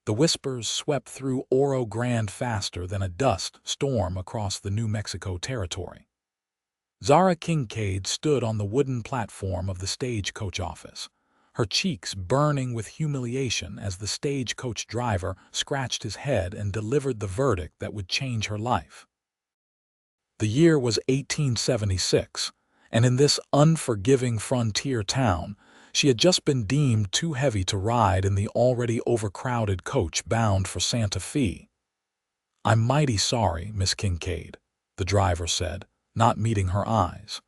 The whispers swept through Oro Grande faster than a dust storm across the New Mexico territory. Zara Kincaid stood on the wooden platform of the Stagecoach office, her cheeks burning with humiliation as the Stagecoach driver scratched his head and delivered the verdict that would change her life. The year was 1876, and in this unforgiving frontier town, she had just been deemed too heavy to ride in the already overcrowded coach bound for Santa Fe. "I'm mighty sorry, Miss Kincaid," the driver said, not meeting her eyes.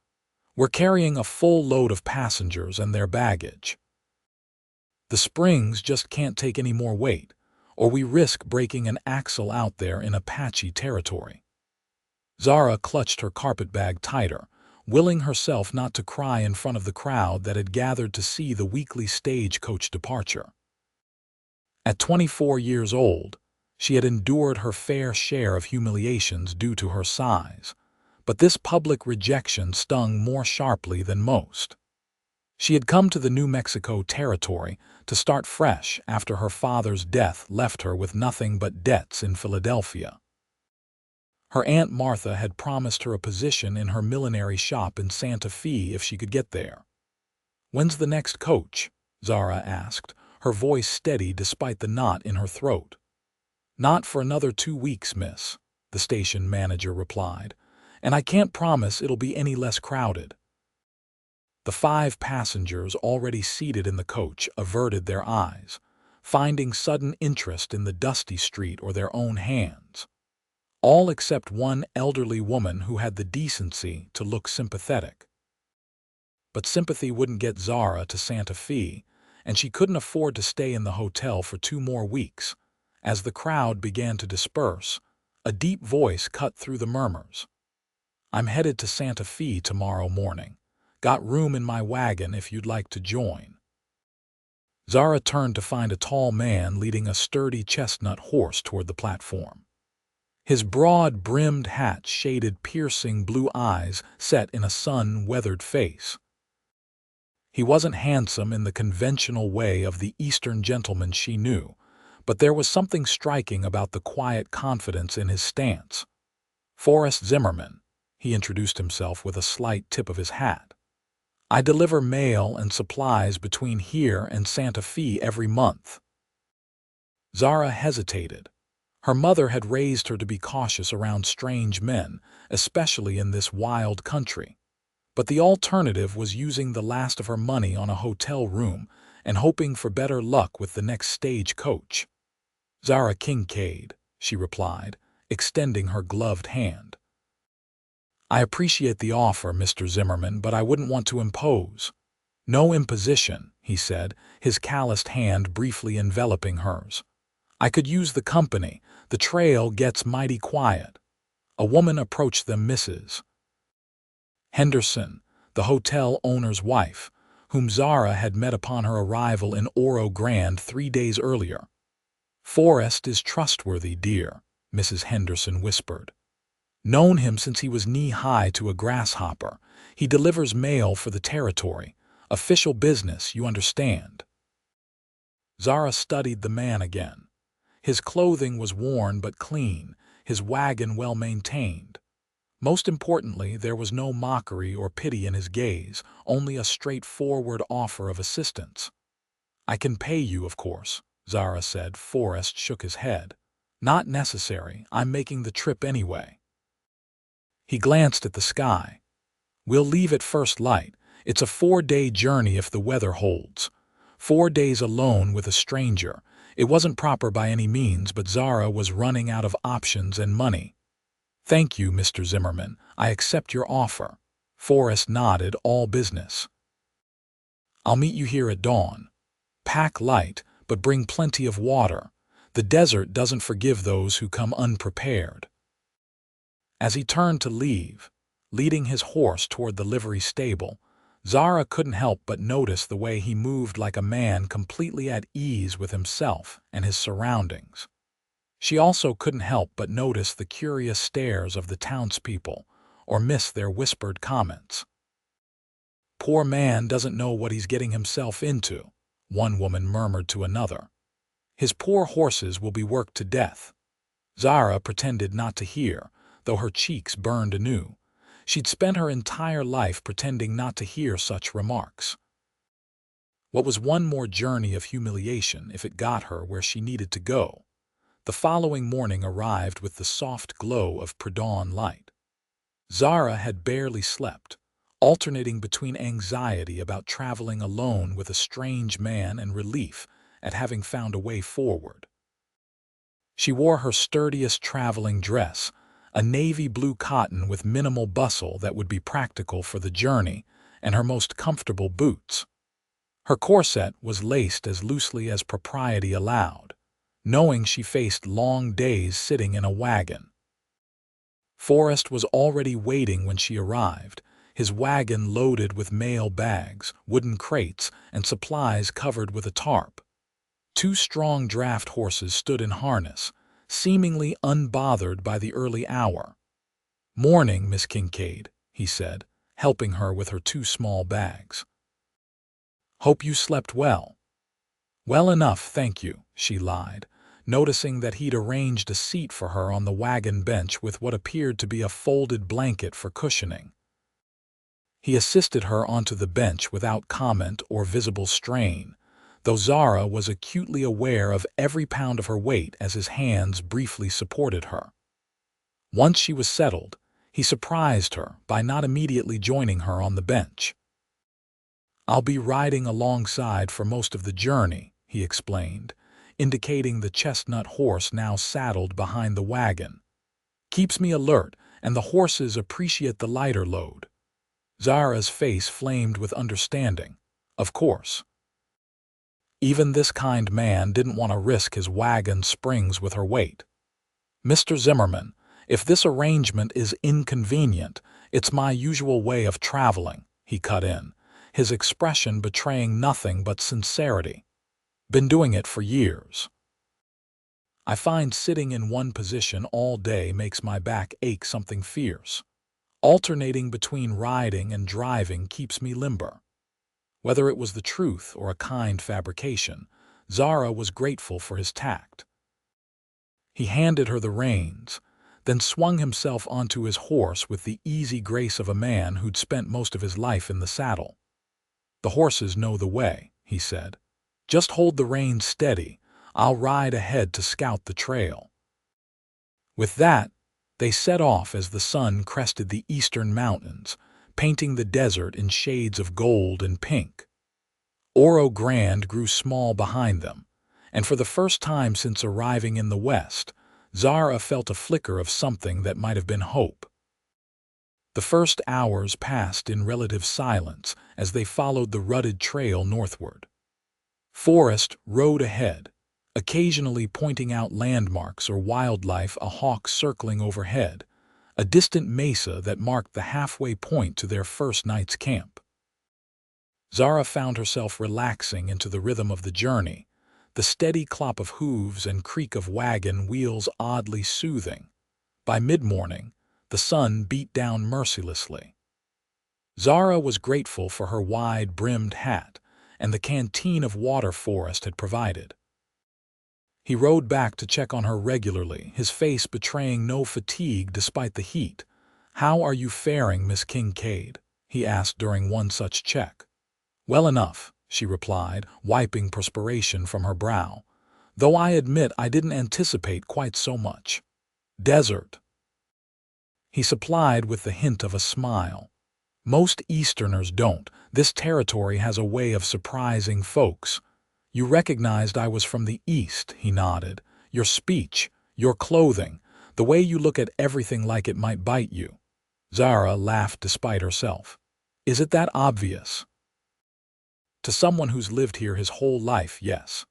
"We're carrying a full load of passengers and their baggage. The springs just can't take any more weight, or we risk breaking an axle out there in Apache territory." Zara clutched her carpetbag tighter, willing herself not to cry in front of the crowd that had gathered to see the weekly Stagecoach departure. At 24 years old, she had endured her fair share of humiliations due to her size, but this public rejection stung more sharply than most. She had come to the New Mexico territory to start fresh after her father's death left her with nothing but debts in Philadelphia. Her Aunt Martha had promised her a position in her millinery shop in Santa Fe if she could get there. "When's the next coach?" Zara asked, her voice steady despite the knot in her throat. "Not for another 2 weeks, miss," the station manager replied, "and I can't promise it'll be any less crowded." The 5 passengers already seated in the coach averted their eyes, finding sudden interest in the dusty street or their own hands. All except one elderly woman who had the decency to look sympathetic. But sympathy wouldn't get Zara to Santa Fe, and she couldn't afford to stay in the hotel for 2 more weeks. As the crowd began to disperse, a deep voice cut through the murmurs. "I'm headed to Santa Fe tomorrow morning. Got room in my wagon if you'd like to join." Zara turned to find a tall man leading a sturdy chestnut horse toward the platform. His broad-brimmed hat shaded piercing blue eyes set in a sun-weathered face. He wasn't handsome in the conventional way of the Eastern gentleman she knew, but there was something striking about the quiet confidence in his stance. "Forrest Zimmerman," he introduced himself with a slight tip of his hat. "I deliver mail and supplies between here and Santa Fe every month." Zara hesitated. Her mother had raised her to be cautious around strange men, especially in this wild country. But the alternative was using the last of her money on a hotel room and hoping for better luck with the next Stagecoach. "Zara Kincaid," she replied, extending her gloved hand. "I appreciate the offer, Mr. Zimmerman, but I wouldn't want to impose." "No imposition," he said, his calloused hand briefly enveloping hers. "I could use the company. The trail gets mighty quiet." A woman approached them, Mrs. Henderson, the hotel owner's wife, whom Zara had met upon her arrival in Oro Grande 3 days earlier. "Forrest is trustworthy, dear," Mrs. Henderson whispered. "Known him since he was knee-high to a grasshopper. He delivers mail for the territory. Official business, you understand." Zara studied the man again. His clothing was worn but clean, his wagon well-maintained. Most importantly, there was no mockery or pity in his gaze, only a straightforward offer of assistance. "I can pay you, of course," Zara said. Forrest shook his head. "Not necessary. I'm making the trip anyway." He glanced at the sky. "We'll leave at first light. It's a 4-day journey if the weather holds. 4 days alone with a stranger. It wasn't proper by any means, but Zara was running out of options and money. "Thank you, Mr. Zimmerman. I accept your offer." Forrest nodded, all business. "I'll meet you here at dawn. Pack light, but bring plenty of water. The desert doesn't forgive those who come unprepared." As he turned to leave, leading his horse toward the livery stable, Zara couldn't help but notice the way he moved like a man completely at ease with himself and his surroundings. She also couldn't help but notice the curious stares of the townspeople, or miss their whispered comments. "Poor man doesn't know what he's getting himself into," one woman murmured to another. His poor horses will be worked to death." Zara pretended not to hear, though her cheeks burned anew. She'd spent her entire life pretending not to hear such remarks. What was one more journey of humiliation if it got her where she needed to go? The following morning arrived with the soft glow of pre-dawn light. Zara had barely slept, alternating between anxiety about traveling alone with a strange man and relief at having found a way forward. She wore her sturdiest traveling dress, a navy blue cotton with minimal bustle that would be practical for the journey, and her most comfortable boots. Her corset was laced as loosely as propriety allowed, knowing she faced long days sitting in a wagon. Forrest was already waiting when she arrived, his wagon loaded with mail bags, wooden crates, and supplies covered with a tarp. 2 strong draft horses stood in harness, seemingly unbothered by the early hour. "Morning, Miss Kincaid," he said, helping her with her 2 small bags. "Hope you slept well." "Well enough, thank you," she lied, noticing that he'd arranged a seat for her on the wagon bench with what appeared to be a folded blanket for cushioning. He assisted her onto the bench without comment or visible strain, though Zara was acutely aware of every pound of her weight as his hands briefly supported her. Once she was settled, he surprised her by not immediately joining her on the bench. "I'll be riding alongside for most of the journey," he explained, indicating the chestnut horse now saddled behind the wagon. "Keeps me alert, and the horses appreciate the lighter load." Zara's face flamed with understanding. Of course. Even this kind man didn't want to risk his wagon springs with her weight. "Mr. Zimmerman, if this arrangement is inconvenient, it's my usual way of traveling," he cut in, his expression betraying nothing but sincerity. "Been doing it for years. I find sitting in one position all day makes my back ache something fierce. Alternating between riding and driving keeps me limber." Whether it was the truth or a kind fabrication, Zara was grateful for his tact. He handed her the reins, then swung himself onto his horse with the easy grace of a man who'd spent most of his life in the saddle. "The horses know the way," he said. "Just hold the reins steady. I'll ride ahead to scout the trail." With that, they set off as the sun crested the eastern mountains, painting the desert in shades of gold and pink. Oro Grande grew small behind them, and for the first time since arriving in the west, Zara felt a flicker of something that might have been hope. The first hours passed in relative silence as they followed the rutted trail northward. Forrest rode ahead, occasionally pointing out landmarks or wildlife, a hawk circling overhead, a distant mesa that marked the halfway point to their first night's camp. Zara found herself relaxing into the rhythm of the journey, the steady clop of hooves and creak of wagon wheels oddly soothing. By mid-morning, the sun beat down mercilessly. Zara was grateful for her wide-brimmed hat and the canteen of water Forrest had provided. He rode back to check on her regularly, his face betraying no fatigue despite the heat. "How are you faring, Miss Kincaid?" he asked during one such check. "Well enough," she replied, wiping perspiration from her brow, "though I admit I didn't anticipate quite so much. Desert." He supplied with the hint of a smile. "Most Easterners don't. This territory has a way of surprising folks. You recognized I was from the East," he nodded. "Your speech, your clothing, the way you look at everything like it might bite you." Zara laughed despite herself. "Is it that obvious?" "To someone who's lived here his whole life, yes."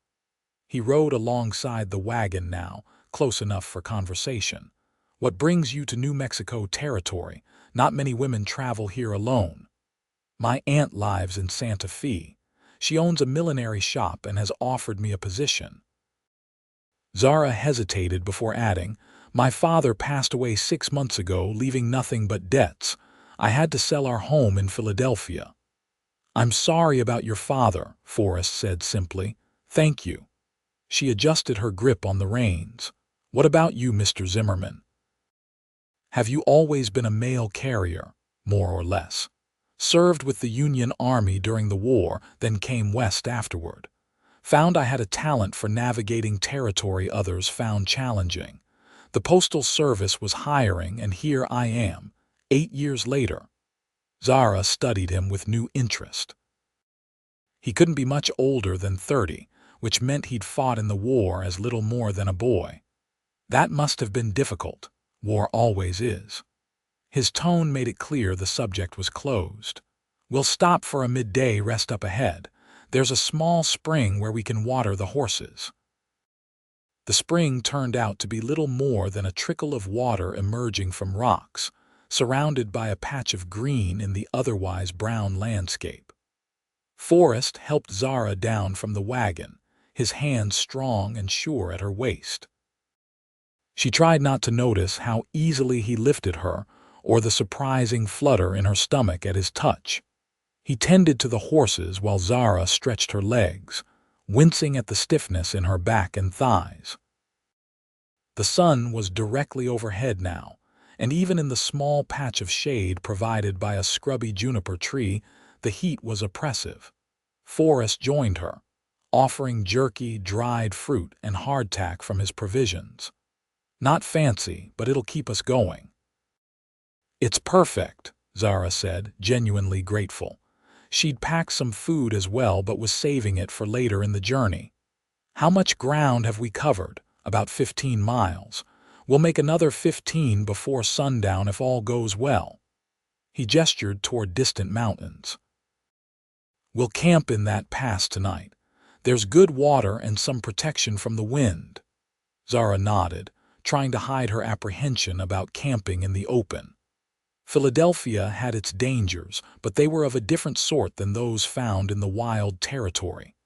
He rode alongside the wagon now, close enough for conversation. "What brings you to New Mexico territory? Not many women travel here alone." "My aunt lives in Santa Fe. She owns a millinery shop and has offered me a position." Zara hesitated before adding, "My father passed away 6 months ago, leaving nothing but debts. I had to sell our home in Philadelphia." "I'm sorry about your father," Forrest said simply. "Thank you." She adjusted her grip on the reins. "What about you, Mr. Zimmerman? Have you always been a mail carrier, more or less? Served with the Union Army during the war, then came west afterward. Found I had a talent for navigating territory others found challenging. The Postal Service was hiring, and here I am, 8 years later." Zara studied him with new interest. He couldn't be much older than 30, which meant he'd fought in the war as little more than a boy. That must have been difficult. War always is. His tone made it clear the subject was closed. "We'll stop for a midday rest up ahead. There's a small spring where we can water the horses." The spring turned out to be little more than a trickle of water emerging from rocks, surrounded by a patch of green in the otherwise brown landscape. Forrest helped Zara down from the wagon, his hands strong and sure at her waist. She tried not to notice how easily he lifted her or the surprising flutter in her stomach at his touch. He tended to the horses while Zara stretched her legs, wincing at the stiffness in her back and thighs. The sun was directly overhead now, and even in the small patch of shade provided by a scrubby juniper tree, the heat was oppressive. Forrest joined her, offering jerky, dried fruit and hardtack from his provisions. "Not fancy, but it'll keep us going." "It's perfect," Zara said, genuinely grateful. She'd packed some food as well but was saving it for later in the journey. "How much ground have we covered?" "About 15 miles. We'll make another 15 before sundown if all goes well." He gestured toward distant mountains. "We'll camp in that pass tonight. There's good water and some protection from the wind." Zara nodded, trying to hide her apprehension about camping in the open. Philadelphia had its dangers, but they were of a different sort than those found in the wild territory.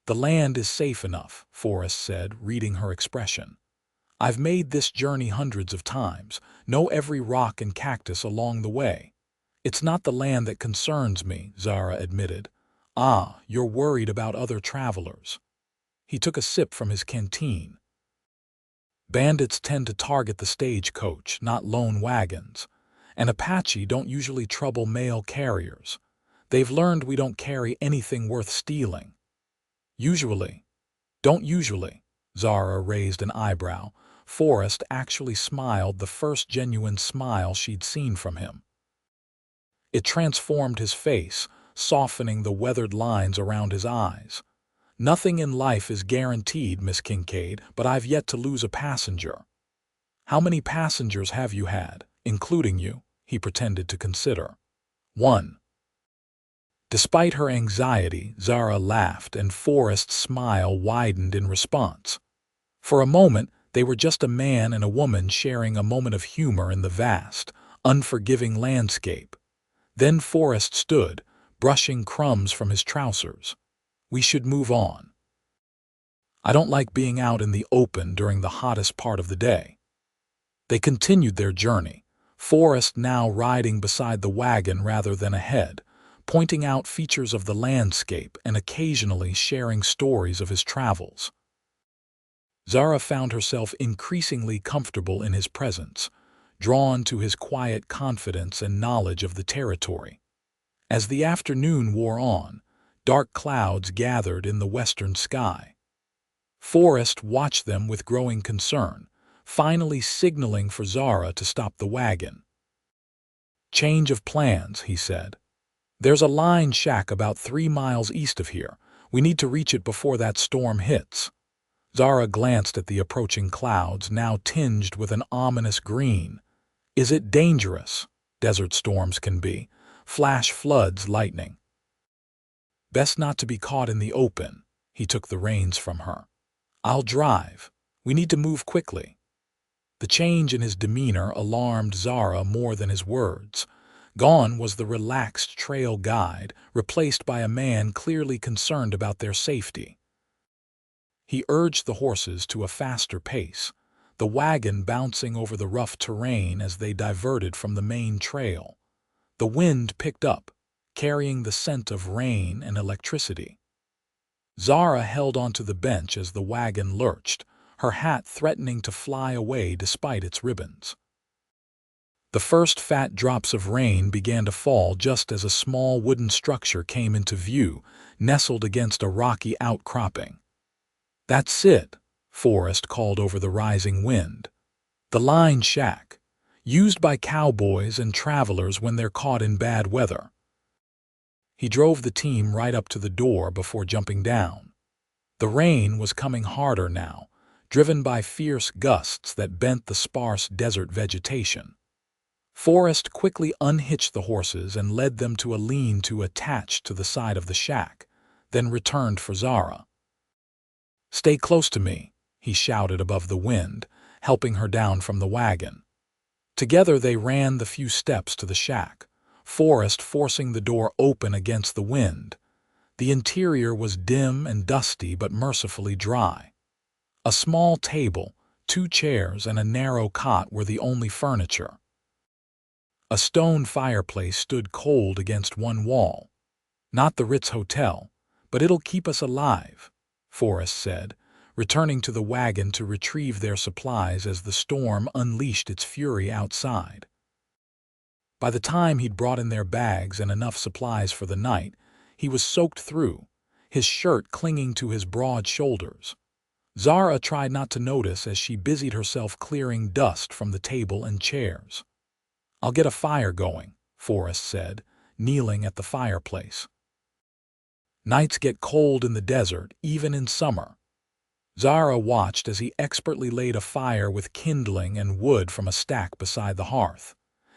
"The land is safe enough," Forrest said, reading her expression. "I've made this journey hundreds of times, know every rock and cactus along the way." "It's not the land that concerns me," Zara admitted. "Ah, you're worried about other travelers." He took a sip from his canteen. "Bandits tend to target the stagecoach, not lone wagons. And Apache don't usually trouble mail carriers. They've learned we don't carry anything worth stealing." "Usually." "Don't usually." Zara raised an eyebrow. Forrest actually smiled, the first genuine smile she'd seen from him. It transformed his face, softening the weathered lines around his eyes. "Nothing in life is guaranteed, Miss Kincaid, but I've yet to lose a passenger." "How many passengers have you had, including you?" he pretended to consider. "One." Despite her anxiety, Zara laughed, and Forrest's smile widened in response. For a moment, they were just a man and a woman sharing a moment of humor in the vast, unforgiving landscape. Then Forrest stood, brushing crumbs from his trousers. "We should move on. I don't like being out in the open during the hottest part of the day." They continued their journey, Forrest now riding beside the wagon rather than ahead, pointing out features of the landscape and occasionally sharing stories of his travels. Zara found herself increasingly comfortable in his presence, drawn to his quiet confidence and knowledge of the territory. As the afternoon wore on, dark clouds gathered in the western sky. Forrest watched them with growing concern, finally signaling for Zara to stop the wagon. "Change of plans," he said. "There's a line shack about 3 miles east of here. We need to reach it before that storm hits." Zara glanced at the approaching clouds, now tinged with an ominous green. "Is it dangerous?" Desert storms can be. Flash floods, lightning. "Best not to be caught in the open." He took the reins from her. "I'll drive. We need to move quickly." The change in his demeanor alarmed Zara more than his words. Gone was the relaxed trail guide, replaced by a man clearly concerned about their safety. He urged the horses to a faster pace, the wagon bouncing over the rough terrain as they diverted from the main trail. The wind picked up, carrying the scent of rain and electricity. Zara held onto the bench as the wagon lurched, her hat threatening to fly away despite its ribbons. The first fat drops of rain began to fall just as a small wooden structure came into view, nestled against a rocky outcropping. "That's it," Forrest called over the rising wind. "The line shack, used by cowboys and travelers when they're caught in bad weather." He drove the team right up to the door before jumping down. The rain was coming harder now, driven by fierce gusts that bent the sparse desert vegetation. Forrest quickly unhitched the horses and led them to a lean-to attached to the side of the shack, then returned for Zara. "Stay close to me," he shouted above the wind, helping her down from the wagon. Together they ran the few steps to the shack, Forrest forcing the door open against the wind. The interior was dim and dusty but mercifully dry. A small table, 2 chairs, and a narrow cot were the only furniture. A stone fireplace stood cold against one wall. "Not the Ritz Hotel, but it'll keep us alive," Forrest said, returning to the wagon to retrieve their supplies as the storm unleashed its fury outside. By the time he'd brought in their bags and enough supplies for the night, he was soaked through, his shirt clinging to his broad shoulders. Zara tried not to notice as she busied herself clearing dust from the table and chairs. "I'll get a fire going," Forrest said, kneeling at the fireplace. "Nights get cold in the desert, even in summer." Zara watched as he expertly laid a fire with kindling and wood from a stack beside the hearth.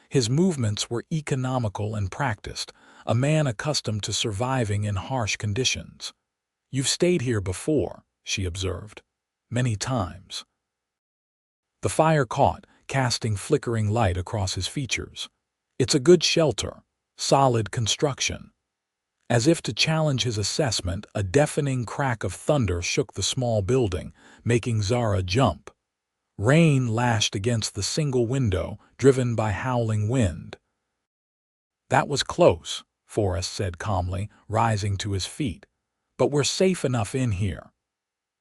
His movements were economical and practiced, a man accustomed to surviving in harsh conditions. "You've stayed here before," she observed. "Many times." The fire caught, casting flickering light across his features. "It's a good shelter, solid construction." As if to challenge his assessment, a deafening crack of thunder shook the small building, making Zara jump. Rain lashed against the single window, driven by howling wind. "That was close," Forrest said calmly, rising to his feet. "But we're safe enough in here."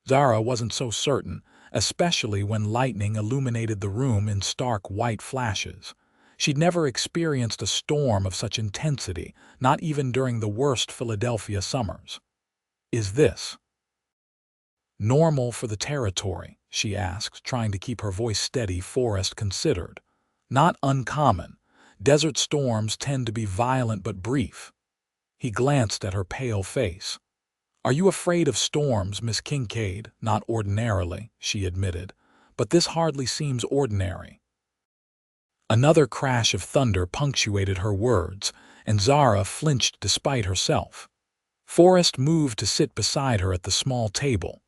Zara wasn't so certain, especially when lightning illuminated the room in stark white flashes. She'd never experienced a storm of such intensity, not even during the worst Philadelphia summers. "Is this normal for the territory?" she asked, trying to keep her voice steady. Forrest considered. "Not uncommon. Desert storms tend to be violent but brief." He glanced at her pale face. "Are you afraid of storms, Miss Kincaid?" "Not ordinarily," she admitted, "but this hardly seems ordinary." Another crash of thunder punctuated her words, and Zara flinched despite herself. Forrest moved to sit beside her at the small table.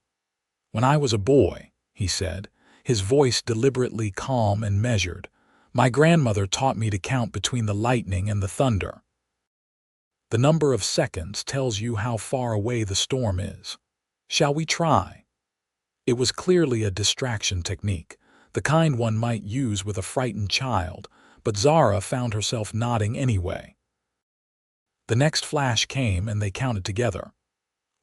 "When I was a boy," he said, his voice deliberately calm and measured, "my grandmother taught me to count between the lightning and the thunder. The number of seconds tells you how far away the storm is. Shall we try?" It was clearly a distraction technique, the kind one might use with a frightened child, but Zara found herself nodding anyway. The next flash came and they counted together.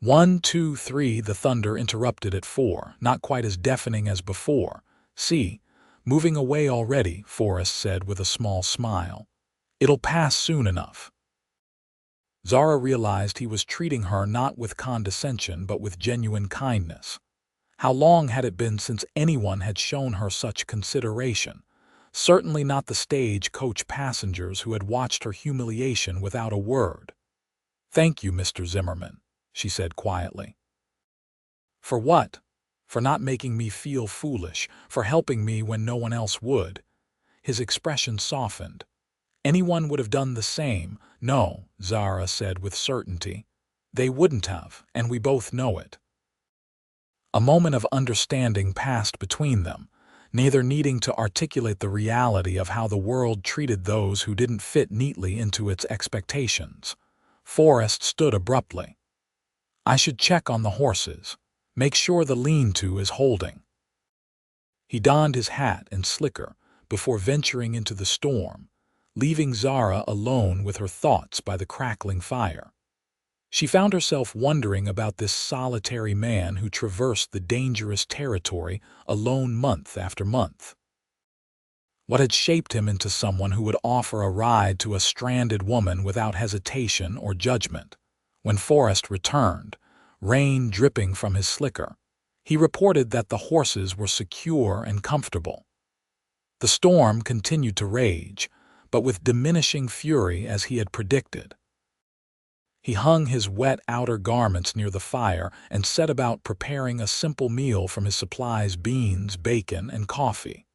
1, 2, 3, the thunder interrupted at 4, not quite as deafening as before. "See, moving away already," Forrest said with a small smile. "It'll pass soon enough." Zara realized he was treating her not with condescension but with genuine kindness. How long had it been since anyone had shown her such consideration? Certainly not the stagecoach passengers who had watched her humiliation without a word. "Thank you, Mr. Zimmerman," she said quietly. "For what?" "For not making me feel foolish, for helping me when no one else would." His expression softened. "Anyone would have done the same." "No," Zara said with certainty. "They wouldn't have, and we both know it." A moment of understanding passed between them, neither needing to articulate the reality of how the world treated those who didn't fit neatly into its expectations. Forrest stood abruptly. "I should check on the horses. Make sure the lean-to is holding." He donned his hat and slicker before venturing into the storm, leaving Zara alone with her thoughts by the crackling fire. She found herself wondering about this solitary man who traversed the dangerous territory alone month after month. What had shaped him into someone who would offer a ride to a stranded woman without hesitation or judgment? When Forrest returned, rain dripping from his slicker, he reported that the horses were secure and comfortable. The storm continued to rage, but with diminishing fury as he had predicted. He hung his wet outer garments near the fire and set about preparing a simple meal from his supplies: beans, bacon, and coffee.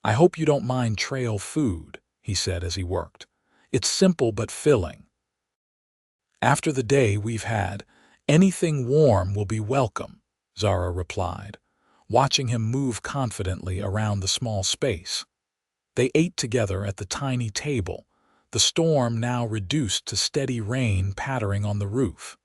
"I hope you don't mind trail food," he said as he worked. "It's simple but filling." "After the day we've had, anything warm will be welcome," Zara replied, watching him move confidently around the small space. They ate together at the tiny table, the storm now reduced to steady rain pattering on the roof.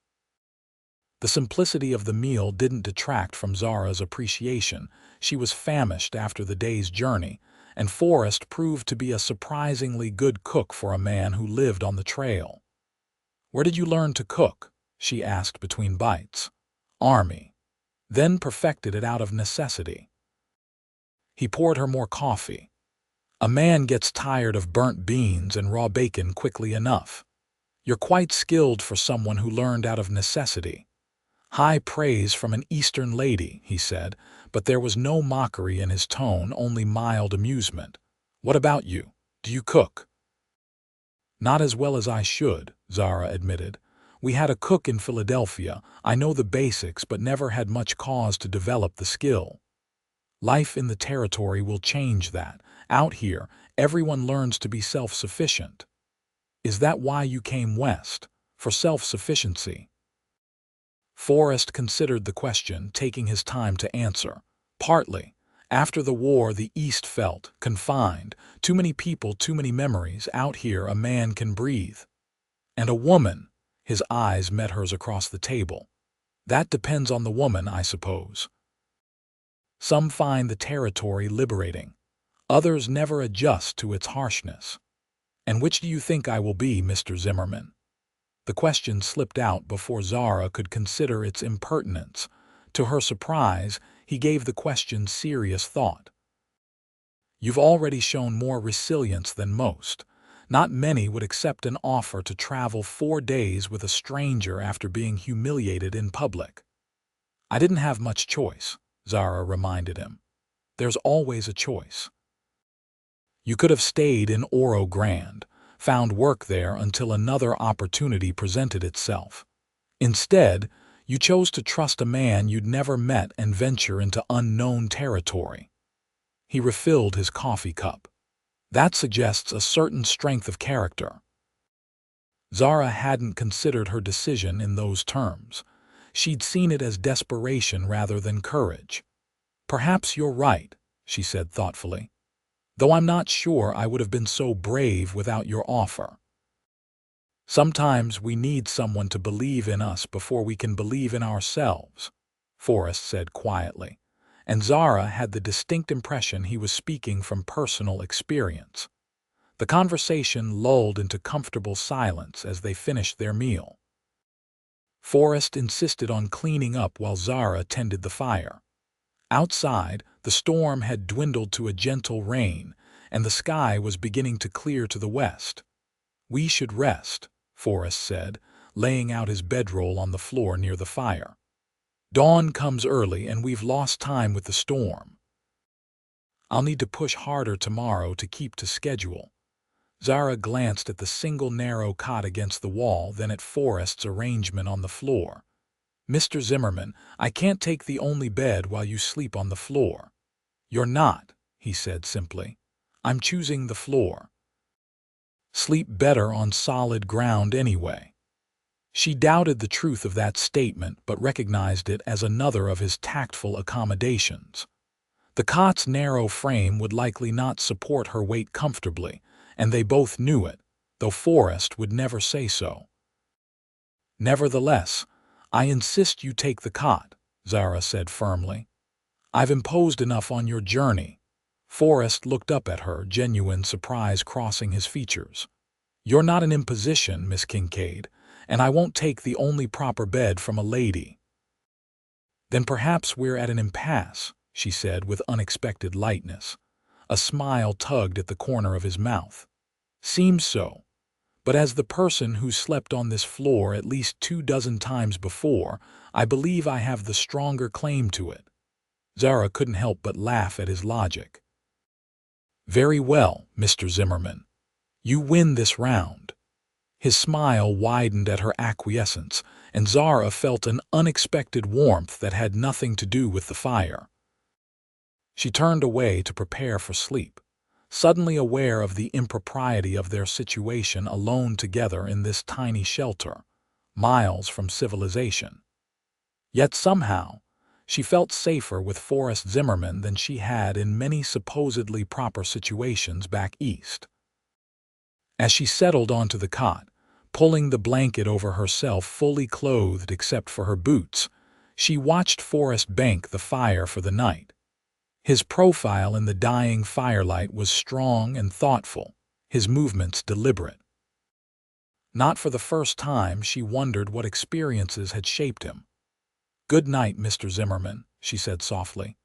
The simplicity of the meal didn't detract from Zara's appreciation. She was famished after the day's journey, and Forrest proved to be a surprisingly good cook for a man who lived on the trail. "Where did you learn to cook?" she asked between bites. "Army. Then perfected it out of necessity." He poured her more coffee. "A man gets tired of burnt beans and raw bacon quickly enough. You're quite skilled for someone who learned out of necessity." High praise from an Eastern lady, he said, but there was no mockery in his tone, only mild amusement. "What about you? Do you cook?" "Not as well as I should," Zara admitted. "We had a cook in Philadelphia. I know the basics, but never had much cause to develop the skill. Life in the territory will change that. Out here, everyone learns to be self-sufficient." "Is that why you came west? For self-sufficiency?" Forrest considered the question, taking his time to answer. "Partly. After the war, the East felt confined. Too many people, too many memories. Out here, a man can breathe. And a woman." His eyes met hers across the table. "That depends on the woman, I suppose. Some find the territory liberating. Others never adjust to its harshness." "And which do you think I will be, Mr. Zimmerman?" The question slipped out before Zara could consider its impertinence. To her surprise, he gave the question serious thought. "You've already shown more resilience than most. Not many would accept an offer to travel 4 days with a stranger after being humiliated in public." "I didn't have much choice," Zara reminded him. "There's always a choice. You could have stayed in Oro Grande, found work there until another opportunity presented itself. Instead, you chose to trust a man you'd never met and venture into unknown territory." He refilled his coffee cup. "That suggests a certain strength of character." Zara hadn't considered her decision in those terms. She'd seen it as desperation rather than courage. "Perhaps you're right," she said thoughtfully. "Though I'm not sure I would have been so brave without your offer." "Sometimes we need someone to believe in us before we can believe in ourselves," Forrest said quietly, and Zara had the distinct impression he was speaking from personal experience. The conversation lulled into comfortable silence as they finished their meal. Forrest insisted on cleaning up while Zara tended the fire. Outside, the storm had dwindled to a gentle rain, and the sky was beginning to clear to the west. "We should rest," Forrest said, laying out his bedroll on the floor near the fire. "Dawn comes early and we've lost time with the storm. I'll need to push harder tomorrow to keep to schedule." Zara glanced at the single narrow cot against the wall, then at Forrest's arrangement on the floor. "Mr. Zimmerman, I can't take the only bed while you sleep on the floor." "You're not," he said simply. "I'm choosing the floor. Sleep better on solid ground anyway." She doubted the truth of that statement but recognized it as another of his tactful accommodations. The cot's narrow frame would likely not support her weight comfortably, and they both knew it, though Forrest would never say so. "Nevertheless, I insist you take the cot," Zara said firmly. "I've imposed enough on your journey." Forrest looked up at her, genuine surprise crossing his features. "You're not an imposition, Miss Kincaid, and I won't take the only proper bed from a lady." "Then perhaps we're at an impasse," she said with unexpected lightness. A smile tugged at the corner of his mouth. "Seems so. But as the person who slept on this floor at least 24 times before, I believe I have the stronger claim to it." Zara couldn't help but laugh at his logic. "Very well, Mr. Zimmerman. You win this round." His smile widened at her acquiescence, and Zara felt an unexpected warmth that had nothing to do with the fire. She turned away to prepare for sleep, suddenly aware of the impropriety of their situation alone together in this tiny shelter, miles from civilization. Yet somehow, she felt safer with Forrest Zimmerman than she had in many supposedly proper situations back east. As she settled onto the cot, pulling the blanket over herself fully clothed except for her boots, she watched Forrest bank the fire for the night. His profile in the dying firelight was strong and thoughtful, his movements deliberate. Not for the first time, she wondered what experiences had shaped him. "Good night, Mr. Zimmerman," she said softly.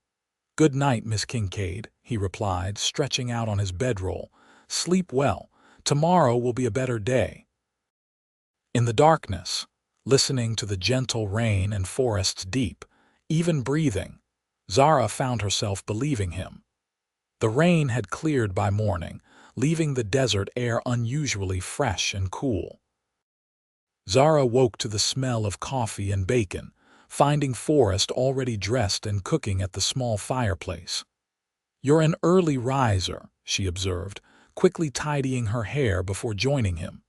"Good night, Miss Kincaid," he replied, stretching out on his bedroll. "Sleep well. Tomorrow will be a better day." In the darkness, listening to the gentle rain and Forrest's deep, even breathing, Zara found herself believing him. The rain had cleared by morning, leaving the desert air unusually fresh and cool. Zara woke to the smell of coffee and bacon, finding Forrest already dressed and cooking at the small fireplace. "You're an early riser," she observed, quickly tidying her hair before joining him.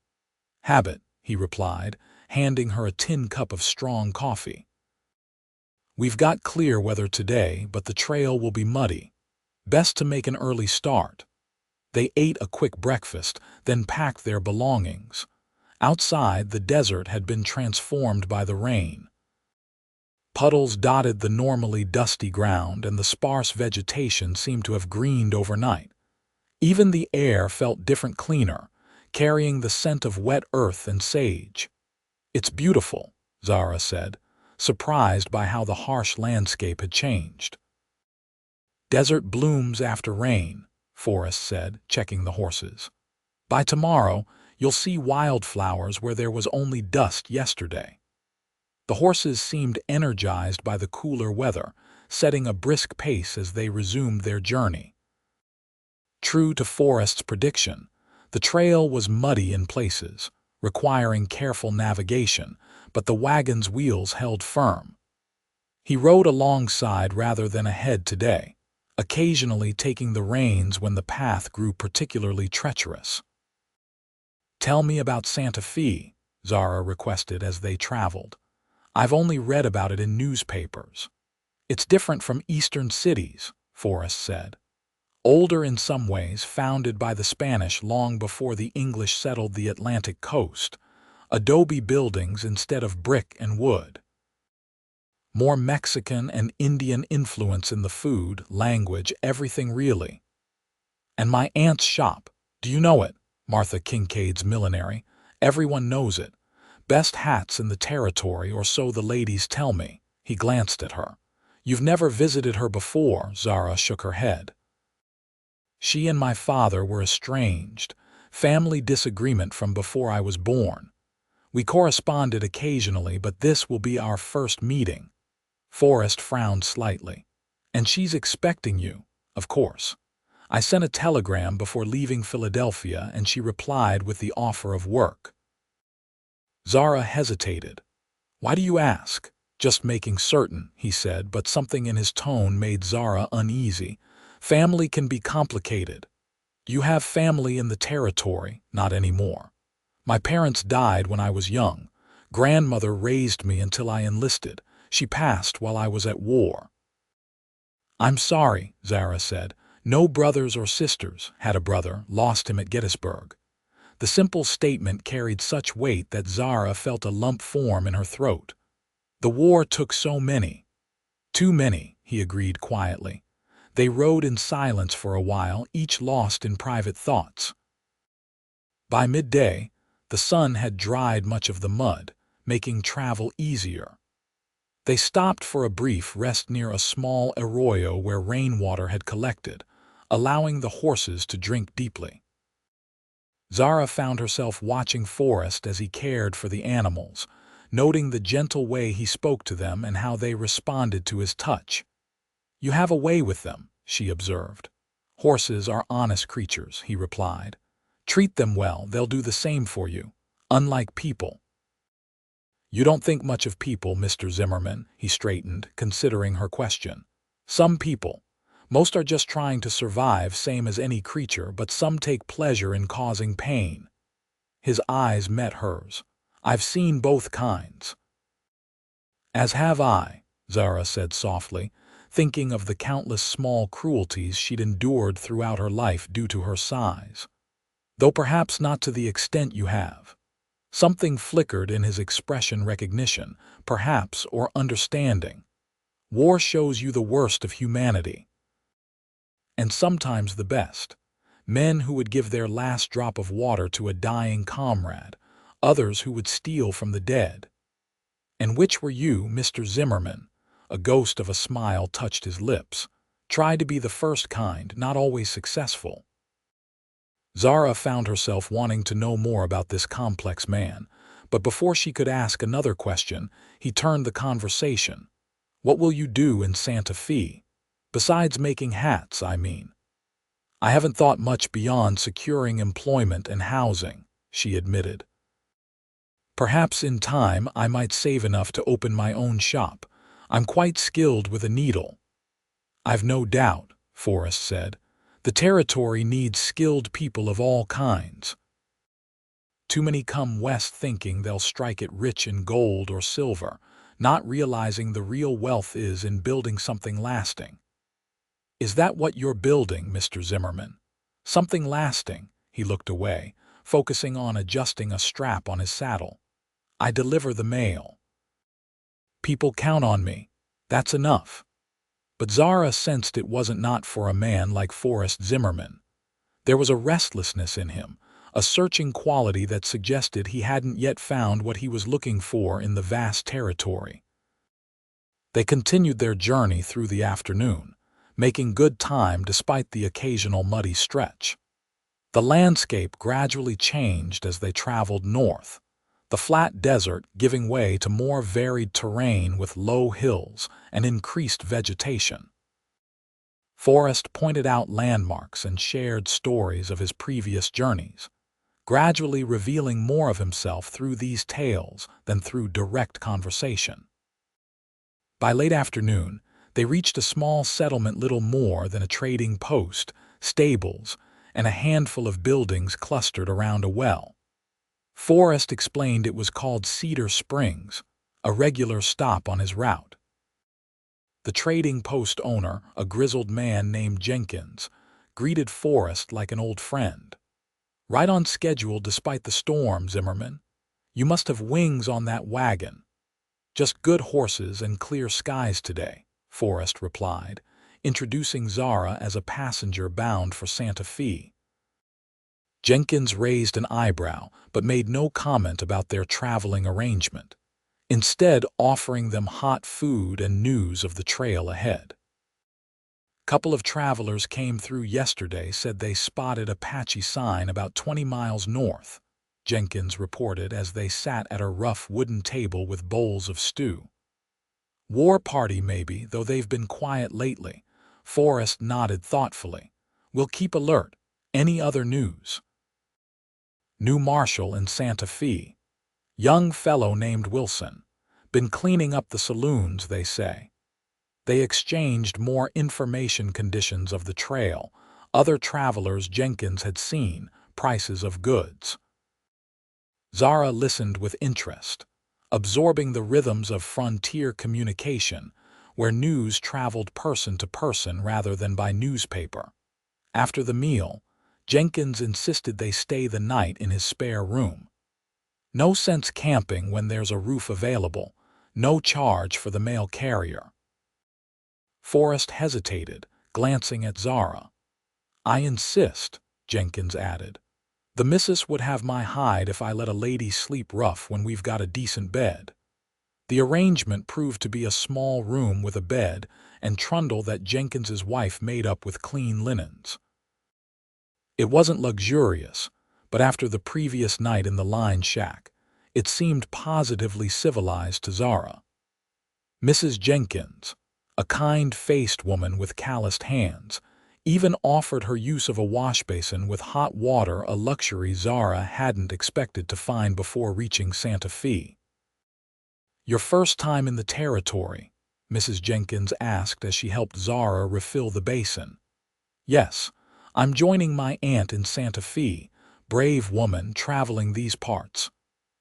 "Habit," he replied, handing her a tin cup of strong coffee. "We've got clear weather today, but the trail will be muddy. Best to make an early start." They ate a quick breakfast, then packed their belongings. Outside, the desert had been transformed by the rain. Puddles dotted the normally dusty ground, and the sparse vegetation seemed to have greened overnight. Even the air felt different, cleaner, carrying the scent of wet earth and sage. "It's beautiful," Zara said, surprised by how the harsh landscape had changed. "Desert blooms after rain," Forrest said, checking the horses. "By tomorrow, you'll see wildflowers where there was only dust yesterday." The horses seemed energized by the cooler weather, setting a brisk pace as they resumed their journey. True to Forrest's prediction, the trail was muddy in places, requiring careful navigation, but the wagon's wheels held firm. He rode alongside rather than ahead today, occasionally taking the reins when the path grew particularly treacherous. "Tell me about Santa Fe," Zara requested as they traveled. "I've only read about it in newspapers." "It's different from eastern cities," Forrest said. "Older in some ways, founded by the Spanish long before the English settled the Atlantic coast. Adobe buildings instead of brick and wood. More Mexican and Indian influence in the food, language, everything really. And my aunt's shop, do you know it? Martha Kincaid's millinery. Everyone knows it. Best hats in the territory, or so the ladies tell me." He glanced at her. "You've never visited her before?" Zara shook her head. "She and my father were estranged. Family disagreement from before I was born. We corresponded occasionally, but this will be our first meeting." Forrest frowned slightly. "And she's expecting you, of course. I sent a telegram before leaving Philadelphia, and she replied with the offer of work." Zara hesitated. "Why do you ask?" "Just making certain," he said, but something in his tone made Zara uneasy. "Family can be complicated." "You have family in the territory?" "Not anymore. My parents died when I was young. Grandmother raised me until I enlisted. She passed while I was at war." "I'm sorry," Zara said. "No brothers or sisters. Had a brother, lost him at Gettysburg." The simple statement carried such weight that Zara felt a lump form in her throat. "The war took so many." "Too many," he agreed quietly. They rode in silence for a while, each lost in private thoughts. By midday, The sun had dried much of the mud, making travel easier. They stopped for a brief rest near a small arroyo where rainwater had collected, allowing the horses to drink deeply. Zara found herself watching Forrest as he cared for the animals, noting the gentle way he spoke to them and how they responded to his touch. "You have a way with them," she observed. "Horses are honest creatures," he replied. "Treat them well, they'll do the same for you, unlike people." "You don't think much of people, Mr. Zimmerman," he straightened, considering her question. "Some people. Most are just trying to survive, same as any creature, but some take pleasure in causing pain." His eyes met hers. "I've seen both kinds." "As have I," Zara said softly, thinking of the countless small cruelties she'd endured throughout her life due to her size. "Though perhaps not to the extent you have." Something flickered in his expression, recognition, perhaps, or understanding. "War shows you the worst of humanity. And sometimes the best. Men who would give their last drop of water to a dying comrade, others who would steal from the dead. And which were you, Mr. Zimmerman?" A ghost of a smile touched his lips. "Try to be the first kind, not always successful." Zara found herself wanting to know more about this complex man, but before she could ask another question, he turned the conversation. "What will you do in Santa Fe? Besides making hats, I mean." "I haven't thought much beyond securing employment and housing," she admitted. "Perhaps in time I might save enough to open my own shop. I'm quite skilled with a needle." "I've no doubt," Forrest said. "The territory needs skilled people of all kinds. Too many come west thinking they'll strike it rich in gold or silver, not realizing the real wealth is in building something lasting." "Is that what you're building, Mr. Zimmerman? Something lasting?" He looked away, focusing on adjusting a strap on his saddle. "I deliver the mail. People count on me. That's enough." But Zara sensed it wasn't not for a man like Forrest Zimmerman. There was a restlessness in him, a searching quality that suggested he hadn't yet found what he was looking for in the vast territory. They continued their journey through the afternoon, making good time despite the occasional muddy stretch. The landscape gradually changed as they traveled north, the flat desert giving way to more varied terrain with low hills and increased vegetation. Forrest pointed out landmarks and shared stories of his previous journeys, gradually revealing more of himself through these tales than through direct conversation. By late afternoon, they reached a small settlement, little more than a trading post, stables, and a handful of buildings clustered around a well. Forrest explained it was called Cedar Springs, a regular stop on his route. The trading post owner, a grizzled man named Jenkins, greeted Forrest like an old friend. "Right on schedule despite the storm, Zimmerman. You must have wings on that wagon." "Just good horses and clear skies today," Forrest replied, introducing Zara as a passenger bound for Santa Fe. Jenkins raised an eyebrow, but made no comment about their traveling arrangement, instead offering them hot food and news of the trail ahead. "Couple of travelers came through yesterday, said they spotted a patchy sign about 20 miles north," Jenkins reported as they sat at a rough wooden table with bowls of stew. "War party maybe, though they've been quiet lately." Forrest nodded thoughtfully. "We'll keep alert. Any other news?" "New marshal in Santa Fe. Young fellow named Wilson. Been cleaning up the saloons, they say." They exchanged more information, conditions of the trail, other travelers Jenkins had seen, prices of goods. Zara listened with interest, absorbing the rhythms of frontier communication, where news traveled person to person rather than by newspaper. After the meal, Jenkins insisted they stay the night in his spare room. "No sense camping when there's a roof available, no charge for the mail carrier." Forrest hesitated, glancing at Zara. "I insist," Jenkins added. The missus would have my hide if I let a lady sleep rough when we've got a decent bed. The arrangement proved to be a small room with a bed and trundle that Jenkins's wife made up with clean linens. It wasn't luxurious, but after the previous night in the line shack, it seemed positively civilized to Zara. Mrs. Jenkins, a kind-faced woman with calloused hands, even offered her use of a wash basin with hot water, a luxury Zara hadn't expected to find before reaching Santa Fe. "Your first time in the territory?" Mrs. Jenkins asked as she helped Zara refill the basin. "Yes, I'm joining my aunt in Santa Fe, brave woman traveling these parts."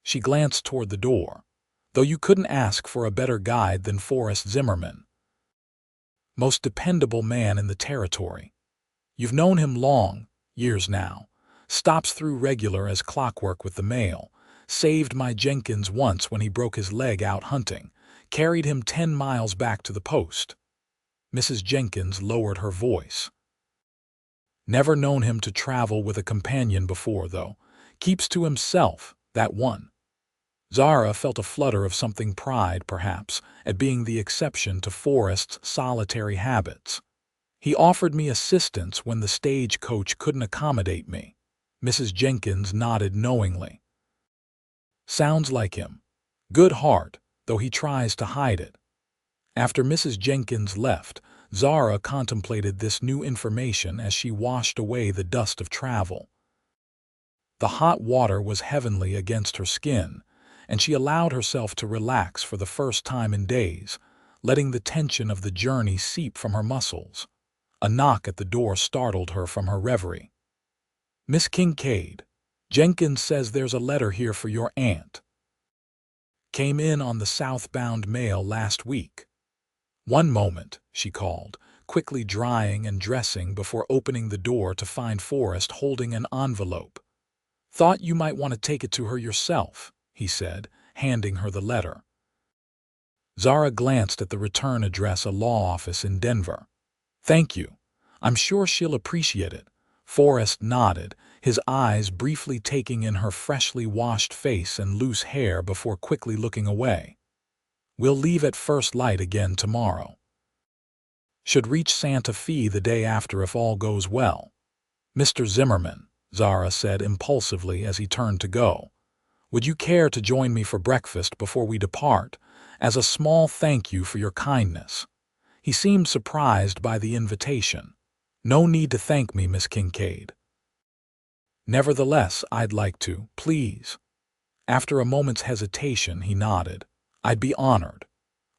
She glanced toward the door. "Though you couldn't ask for a better guide than Forrest Zimmerman. Most dependable man in the territory. You've known him long, years now. Stops through regular as clockwork with the mail. Saved my Jenkins once when he broke his leg out hunting. Carried him 10 miles back to the post." Mrs. Jenkins lowered her voice. "Never known him to travel with a companion before, though. Keeps to himself, that one." Zara felt a flutter of something pride, perhaps, at being the exception to Forrest's solitary habits. "He offered me assistance when the stagecoach couldn't accommodate me." Mrs. Jenkins nodded knowingly. "Sounds like him. Good heart, though he tries to hide it." After Mrs. Jenkins left, Zara contemplated this new information as she washed away the dust of travel. The hot water was heavenly against her skin, and she allowed herself to relax for the first time in days, letting the tension of the journey seep from her muscles. A knock at the door startled her from her reverie. "Miss Kincaid, Jenkins says there's a letter here for your aunt. Came in on the southbound mail last week." "One moment," she called, quickly drying and dressing before opening the door to find Forrest holding an envelope. "Thought you might want to take it to her yourself," he said, handing her the letter. Zara glanced at the return address, a law office in Denver. "Thank you. I'm sure she'll appreciate it." Forrest nodded, his eyes briefly taking in her freshly washed face and loose hair before quickly looking away. "We'll leave at first light again tomorrow. Should reach Santa Fe the day after if all goes well." "Mr. Zimmerman," Zara said impulsively as he turned to go, "would you care to join me for breakfast before we depart, as a small thank you for your kindness?" He seemed surprised by the invitation. "No need to thank me, Miss Kincaid. Nevertheless, I'd like to, please." After a moment's hesitation, he nodded. "I'd be honored."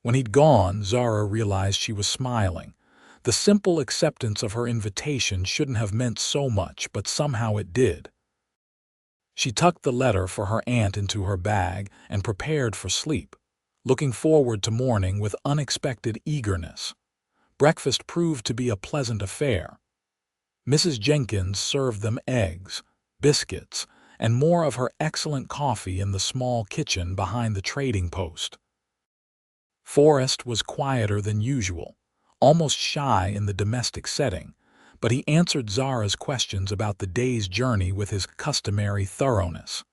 When he'd gone, Zara realized she was smiling. The simple acceptance of her invitation shouldn't have meant so much, but somehow it did. She tucked the letter for her aunt into her bag and prepared for sleep, looking forward to morning with unexpected eagerness. Breakfast proved to be a pleasant affair. Mrs. Jenkins served them eggs, biscuits, and more of her excellent coffee in the small kitchen behind the trading post. Forrest was quieter than usual, almost shy in the domestic setting, but he answered Zara's questions about the day's journey with his customary thoroughness.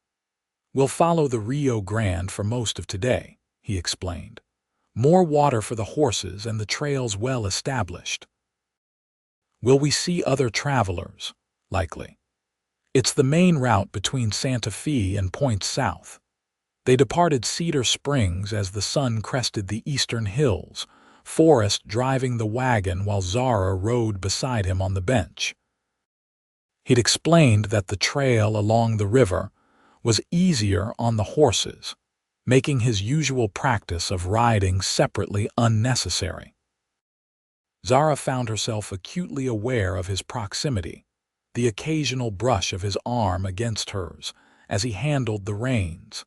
"We'll follow the Rio Grande for most of today," he explained. "More water for the horses and the trails well established." "Will we see other travelers?" "Likely. It's the main route between Santa Fe and points south." They departed Cedar Springs as the sun crested the eastern hills, Forrest driving the wagon while Zara rode beside him on the bench. He'd explained that the trail along the river was easier on the horses, making his usual practice of riding separately unnecessary. Zara found herself acutely aware of his proximity, the occasional brush of his arm against hers as he handled the reins,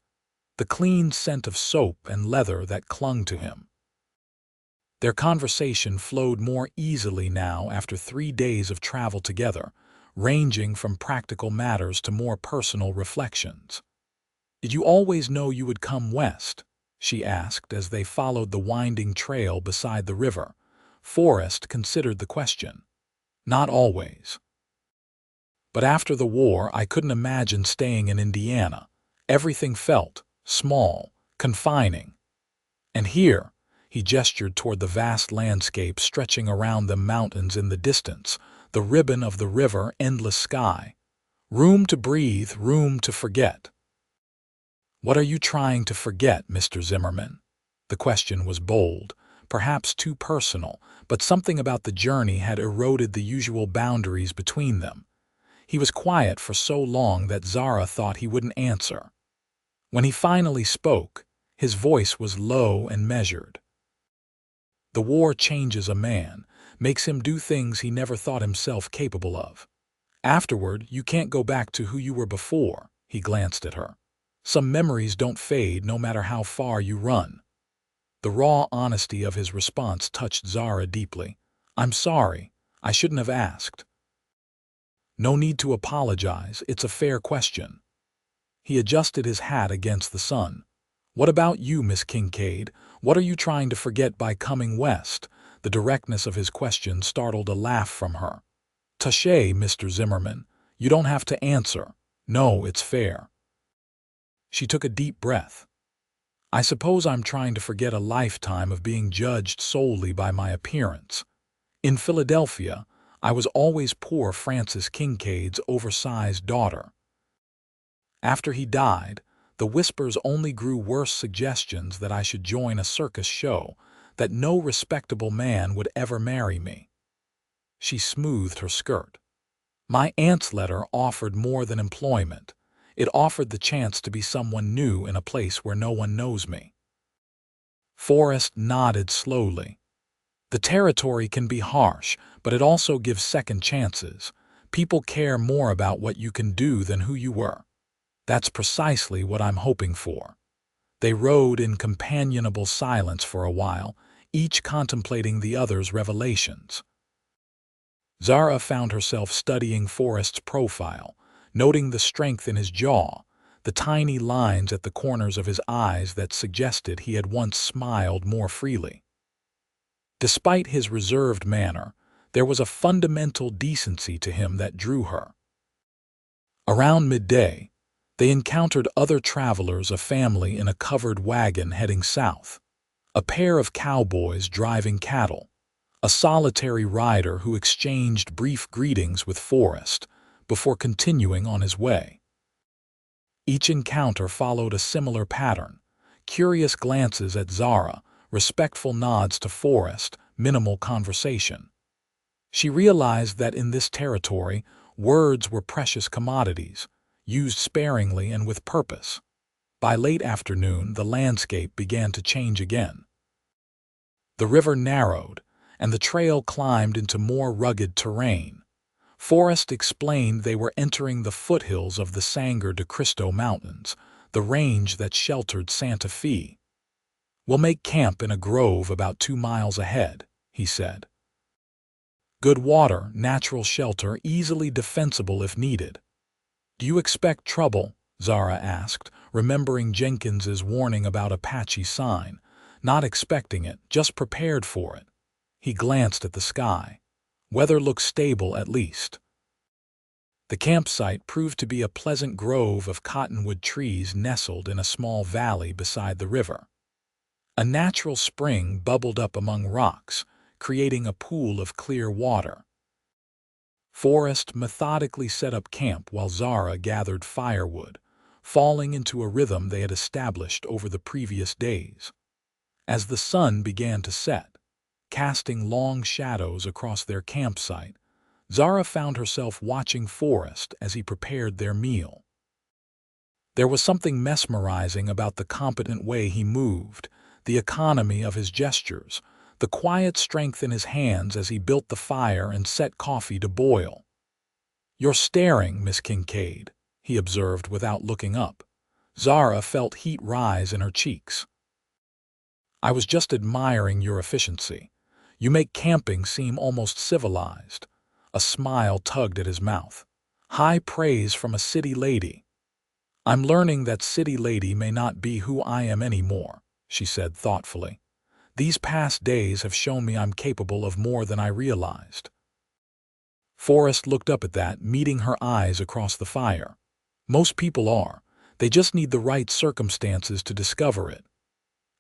the clean scent of soap and leather that clung to him. Their conversation flowed more easily now after 3 days of travel together, ranging from practical matters to more personal reflections. "Did you always know you would come west?" she asked as they followed the winding trail beside the river. Forrest considered the question. "Not always. But after the war, I couldn't imagine staying in Indiana. Everything felt small, confining. And here, he gestured toward the vast landscape stretching around the mountains in the distance, the ribbon of the river, endless sky. Room to breathe, room to forget. What are you trying to forget, Mr. Zimmerman? The question was bold, perhaps too personal, but something about the journey had eroded the usual boundaries between them. He was quiet for so long that Zara thought he wouldn't answer. When he finally spoke, his voice was low and measured. The war changes a man, makes him do things he never thought himself capable of. Afterward, you can't go back to who you were before, he glanced at her. Some memories don't fade no matter how far you run. The raw honesty of his response touched Zara deeply. I'm sorry. I shouldn't have asked. No need to apologize. It's a fair question. He adjusted his hat against the sun. What about you, Miss Kincaid? What are you trying to forget by coming west? The directness of his question startled a laugh from her. Touché, Mr. Zimmerman. You don't have to answer. No, it's fair. She took a deep breath. I suppose I'm trying to forget a lifetime of being judged solely by my appearance. In Philadelphia, I was always poor Francis Kincaid's oversized daughter. After he died, the whispers only grew worse, suggestions that I should join a circus show, that no respectable man would ever marry me. She smoothed her skirt. My aunt's letter offered more than employment. It offered the chance to be someone new in a place where no one knows me. Forrest nodded slowly. The territory can be harsh, but it also gives second chances. People care more about what you can do than who you were. That's precisely what I'm hoping for. They rode in companionable silence for a while, each contemplating the other's revelations. Zara found herself studying Forrest's profile, noting the strength in his jaw, the tiny lines at the corners of his eyes that suggested he had once smiled more freely. Despite his reserved manner, there was a fundamental decency to him that drew her. Around midday, they encountered other travelers, a family in a covered wagon heading south, a pair of cowboys driving cattle, a solitary rider who exchanged brief greetings with Forrest before continuing on his way. Each encounter followed a similar pattern: curious glances at Zara, respectful nods to Forrest, minimal conversation. She realized that in this territory, words were precious commodities, used sparingly and with purpose. By late afternoon, the landscape began to change again. The river narrowed, and the trail climbed into more rugged terrain. Forrest explained they were entering the foothills of the Sangre de Cristo Mountains, the range that sheltered Santa Fe. We'll make camp in a grove about 2 miles ahead, he said. Good water, natural shelter, easily defensible if needed. Do you expect trouble? Zara asked, remembering Jenkins's warning about a patchy sign. Not expecting it, just prepared for it. He glanced at the sky. Weather looked stable at least. The campsite proved to be a pleasant grove of cottonwood trees nestled in a small valley beside the river. A natural spring bubbled up among rocks, creating a pool of clear water. Forrest methodically set up camp while Zara gathered firewood, falling into a rhythm they had established over the previous days. As the sun began to set, casting long shadows across their campsite, Zara found herself watching Forrest as he prepared their meal. There was something mesmerizing about the competent way he moved, the economy of his gestures, the quiet strength in his hands as he built the fire and set coffee to boil. You're staring, Miss Kincaid, he observed without looking up. Zara felt heat rise in her cheeks. I was just admiring your efficiency. You make camping seem almost civilized. A smile tugged at his mouth. High praise from a city lady. I'm learning that city lady may not be who I am anymore, she said thoughtfully. These past days have shown me I'm capable of more than I realized. Forrest looked up at that, meeting her eyes across the fire. Most people are. They just need the right circumstances to discover it.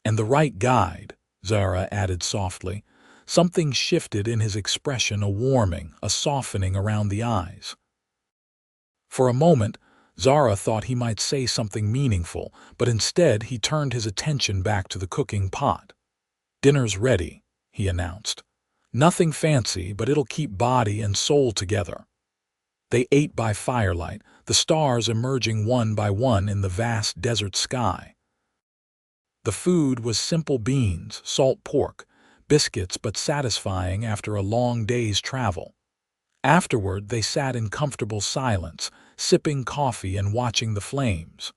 And the right guide, Zara added softly. Something shifted in his expression, a warming, a softening around the eyes. For a moment, Zara thought he might say something meaningful, but instead he turned his attention back to the cooking pot. "Dinner's ready," he announced. "Nothing fancy, but it'll keep body and soul together." They ate by firelight, the stars emerging one by one in the vast desert sky. The food was simple beans, salt pork, biscuits, but satisfying after a long day's travel. Afterward, they sat in comfortable silence, sipping coffee and watching the flames.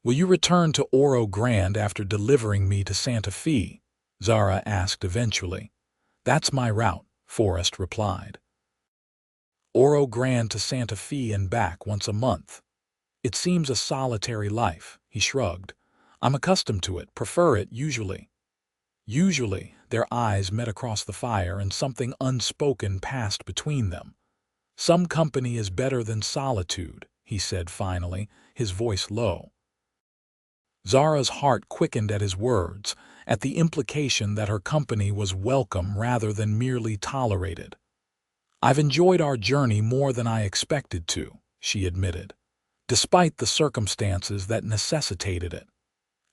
"Will you return to Oro Grande after delivering me to Santa Fe?" Zara asked eventually. "That's my route," Forrest replied. "Oro Grande to Santa Fe and back once a month. It seems a solitary life," he shrugged. "I'm accustomed to it, prefer it usually." Usually, their eyes met across the fire and something unspoken passed between them. "Some company is better than solitude," he said finally, his voice low. Zara's heart quickened at his words, at the implication that her company was welcome rather than merely tolerated. "I've enjoyed our journey more than I expected to," she admitted, "despite the circumstances that necessitated it."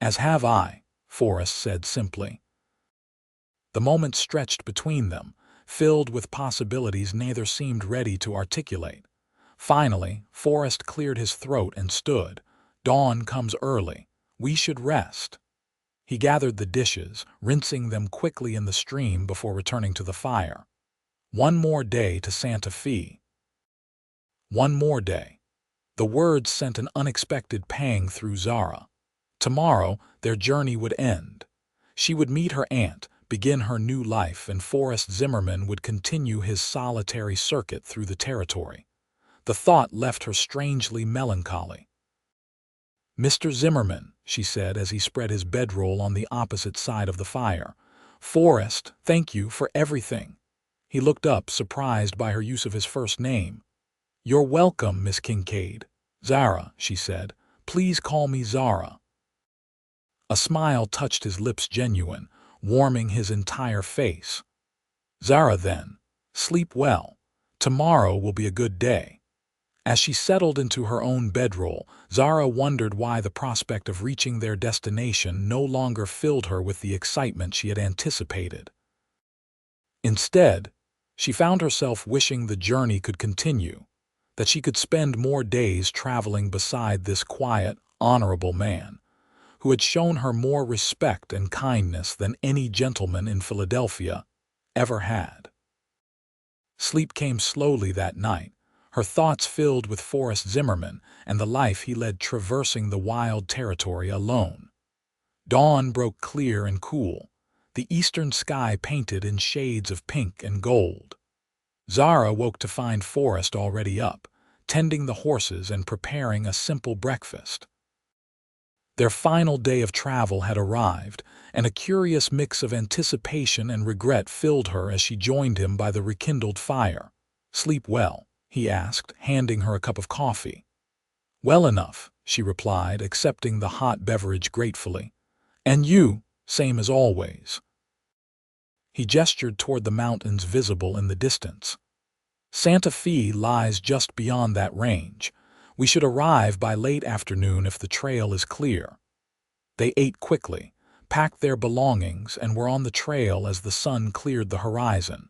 "As have I," Forrest said simply. The moment stretched between them, filled with possibilities neither seemed ready to articulate. Finally, Forrest cleared his throat and stood. "Dawn comes early. We should rest." He gathered the dishes, rinsing them quickly in the stream before returning to the fire. "One more day to Santa Fe." One more day. The words sent an unexpected pang through Zara. Tomorrow, their journey would end. She would meet her aunt, begin her new life, and Forrest Zimmerman would continue his solitary circuit through the territory. The thought left her strangely melancholy. "Mr. Zimmerman," she said as he spread his bedroll on the opposite side of the fire. "Forrest, thank you for everything." He looked up, surprised by her use of his first name. "You're welcome, Miss Kincaid." "Zara," she said. "Please call me Zara." A smile touched his lips, genuine, warming his entire face. "Zara, then. Sleep well. Tomorrow will be a good day." As she settled into her own bedroll, Zara wondered why the prospect of reaching their destination no longer filled her with the excitement she had anticipated. Instead, she found herself wishing the journey could continue, that she could spend more days traveling beside this quiet, honorable man, who had shown her more respect and kindness than any gentleman in Philadelphia ever had. Sleep came slowly that night, her thoughts filled with Forrest Zimmerman and the life he led traversing the wild territory alone. Dawn broke clear and cool, the eastern sky painted in shades of pink and gold. Zara woke to find Forrest already up, tending the horses and preparing a simple breakfast. Their final day of travel had arrived, and a curious mix of anticipation and regret filled her as she joined him by the rekindled fire. "Sleep well?" he asked, handing her a cup of coffee. "Well enough," she replied, accepting the hot beverage gratefully. "And you, same as always." He gestured toward the mountains visible in the distance. "Santa Fe lies just beyond that range. We should arrive by late afternoon if the trail is clear." They ate quickly, packed their belongings, and were on the trail as the sun cleared the horizon.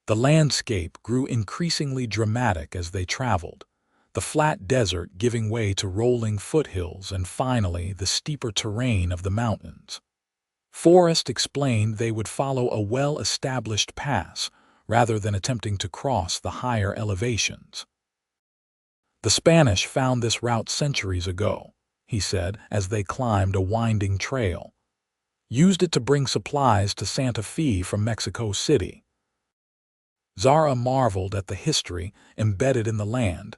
The landscape grew increasingly dramatic as they traveled, the flat desert giving way to rolling foothills and finally the steeper terrain of the mountains. Forrest explained they would follow a well-established pass rather than attempting to cross the higher elevations. "The Spanish found this route centuries ago," he said as they climbed a winding trail. "Used it to bring supplies to Santa Fe from Mexico City." Zara marveled at the history embedded in the land.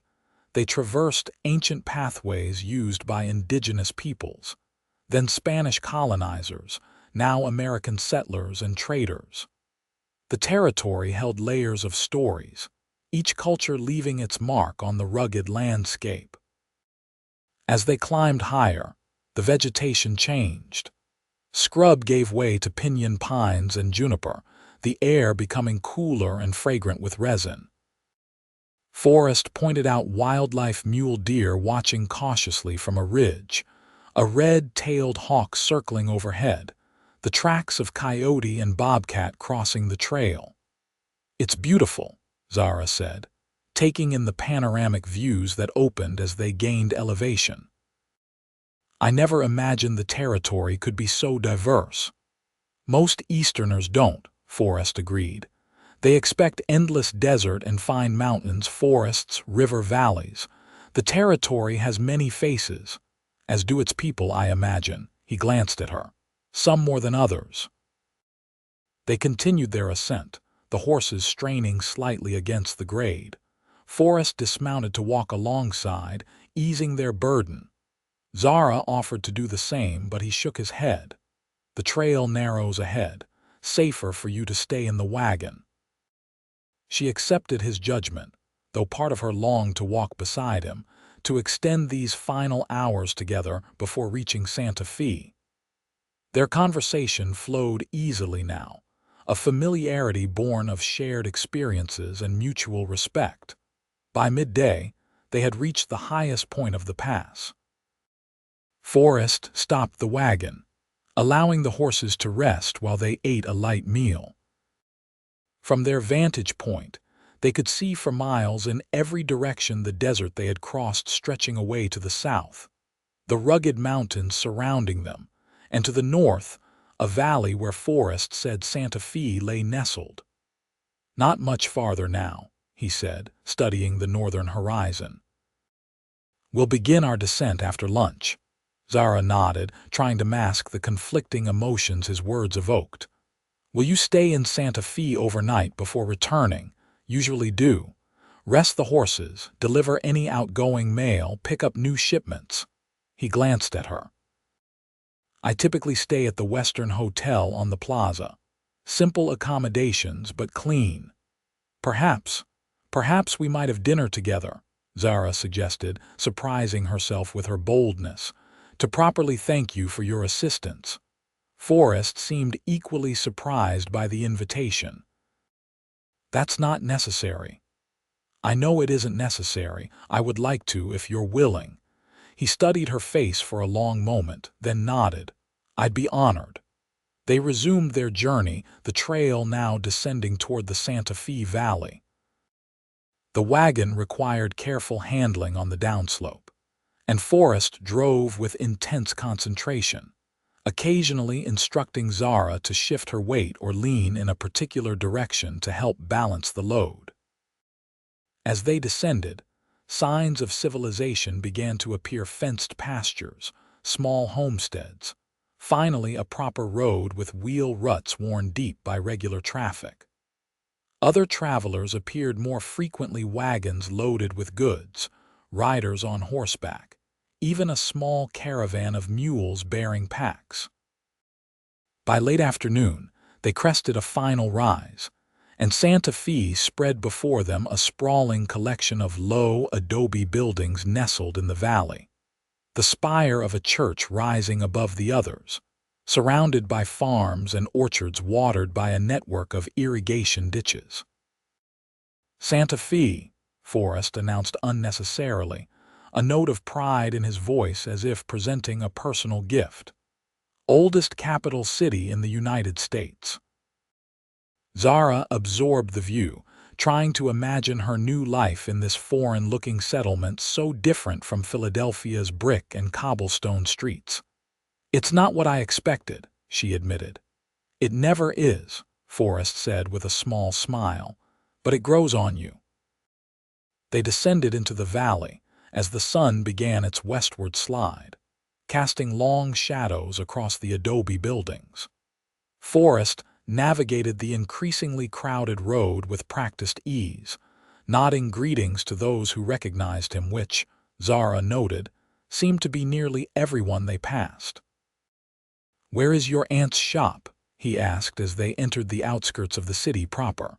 They traversed ancient pathways used by indigenous peoples, then Spanish colonizers, now American settlers and traders. The territory held layers of stories, each culture leaving its mark on the rugged landscape. As they climbed higher, the vegetation changed. Scrub gave way to pinyon pines and juniper, the air becoming cooler and fragrant with resin. Forrest pointed out wildlife mule deer watching cautiously from a ridge, a red-tailed hawk circling overhead, the tracks of coyote and bobcat crossing the trail. "It's beautiful," Zara said, taking in the panoramic views that opened as they gained elevation. "I never imagined the territory could be so diverse." "Most Easterners don't," Forrest agreed. "They expect endless desert and fine mountains, forests, river valleys. The territory has many faces, as do its people, I imagine." He glanced at her. "Some more than others." They continued their ascent, the horses straining slightly against the grade. Forrest dismounted to walk alongside, easing their burden. Zara offered to do the same, but he shook his head. "The trail narrows ahead. Safer for you to stay in the wagon." She accepted his judgment, though part of her longed to walk beside him, to extend these final hours together before reaching Santa Fe. Their conversation flowed easily now, a familiarity born of shared experiences and mutual respect. By midday, they had reached the highest point of the pass. Forrest stopped the wagon, allowing the horses to rest while they ate a light meal. From their vantage point, they could see for miles in every direction the desert they had crossed stretching away to the south, the rugged mountains surrounding them, and to the north, a valley where Forrest said Santa Fe lay nestled. "Not much farther now," he said, studying the northern horizon. "We'll begin our descent after lunch." Zara nodded, trying to mask the conflicting emotions his words evoked. "Will you stay in Santa Fe overnight before returning?" "Usually do. Rest the horses, deliver any outgoing mail, pick up new shipments." He glanced at her. "I typically stay at the Western Hotel on the plaza. Simple accommodations, but clean." Perhaps we might have dinner together," Zara suggested, surprising herself with her boldness, "to properly thank you for your assistance." Forrest seemed equally surprised by the invitation. "That's not necessary." "I know it isn't necessary. I would like to if you're willing." He studied her face for a long moment, then nodded. "I'd be honored." They resumed their journey, the trail now descending toward the Santa Fe Valley. The wagon required careful handling on the downslope, and Forrest drove with intense concentration, occasionally instructing Zara to shift her weight or lean in a particular direction to help balance the load. As they descended, signs of civilization began to appear: fenced pastures, small homesteads, finally a proper road with wheel ruts worn deep by regular traffic. Other travelers appeared more frequently: wagons loaded with goods, riders on horseback, even a small caravan of mules bearing packs. By late afternoon, they crested a final rise, and Santa Fe spread before them, a sprawling collection of low adobe buildings nestled in the valley, the spire of a church rising above the others, surrounded by farms and orchards watered by a network of irrigation ditches. "Santa Fe," Forrest announced unnecessarily, a note of pride in his voice as if presenting a personal gift. "Oldest capital city in the United States." Zara absorbed the view, trying to imagine her new life in this foreign-looking settlement so different from Philadelphia's brick and cobblestone streets. "It's not what I expected," she admitted. "It never is," Forrest said with a small smile, "but it grows on you." They descended into the valley as the sun began its westward slide, casting long shadows across the adobe buildings. Forrest navigated the increasingly crowded road with practiced ease, nodding greetings to those who recognized him, which, Zara noted, seemed to be nearly everyone they passed. "Where is your aunt's shop?" he asked as they entered the outskirts of the city proper.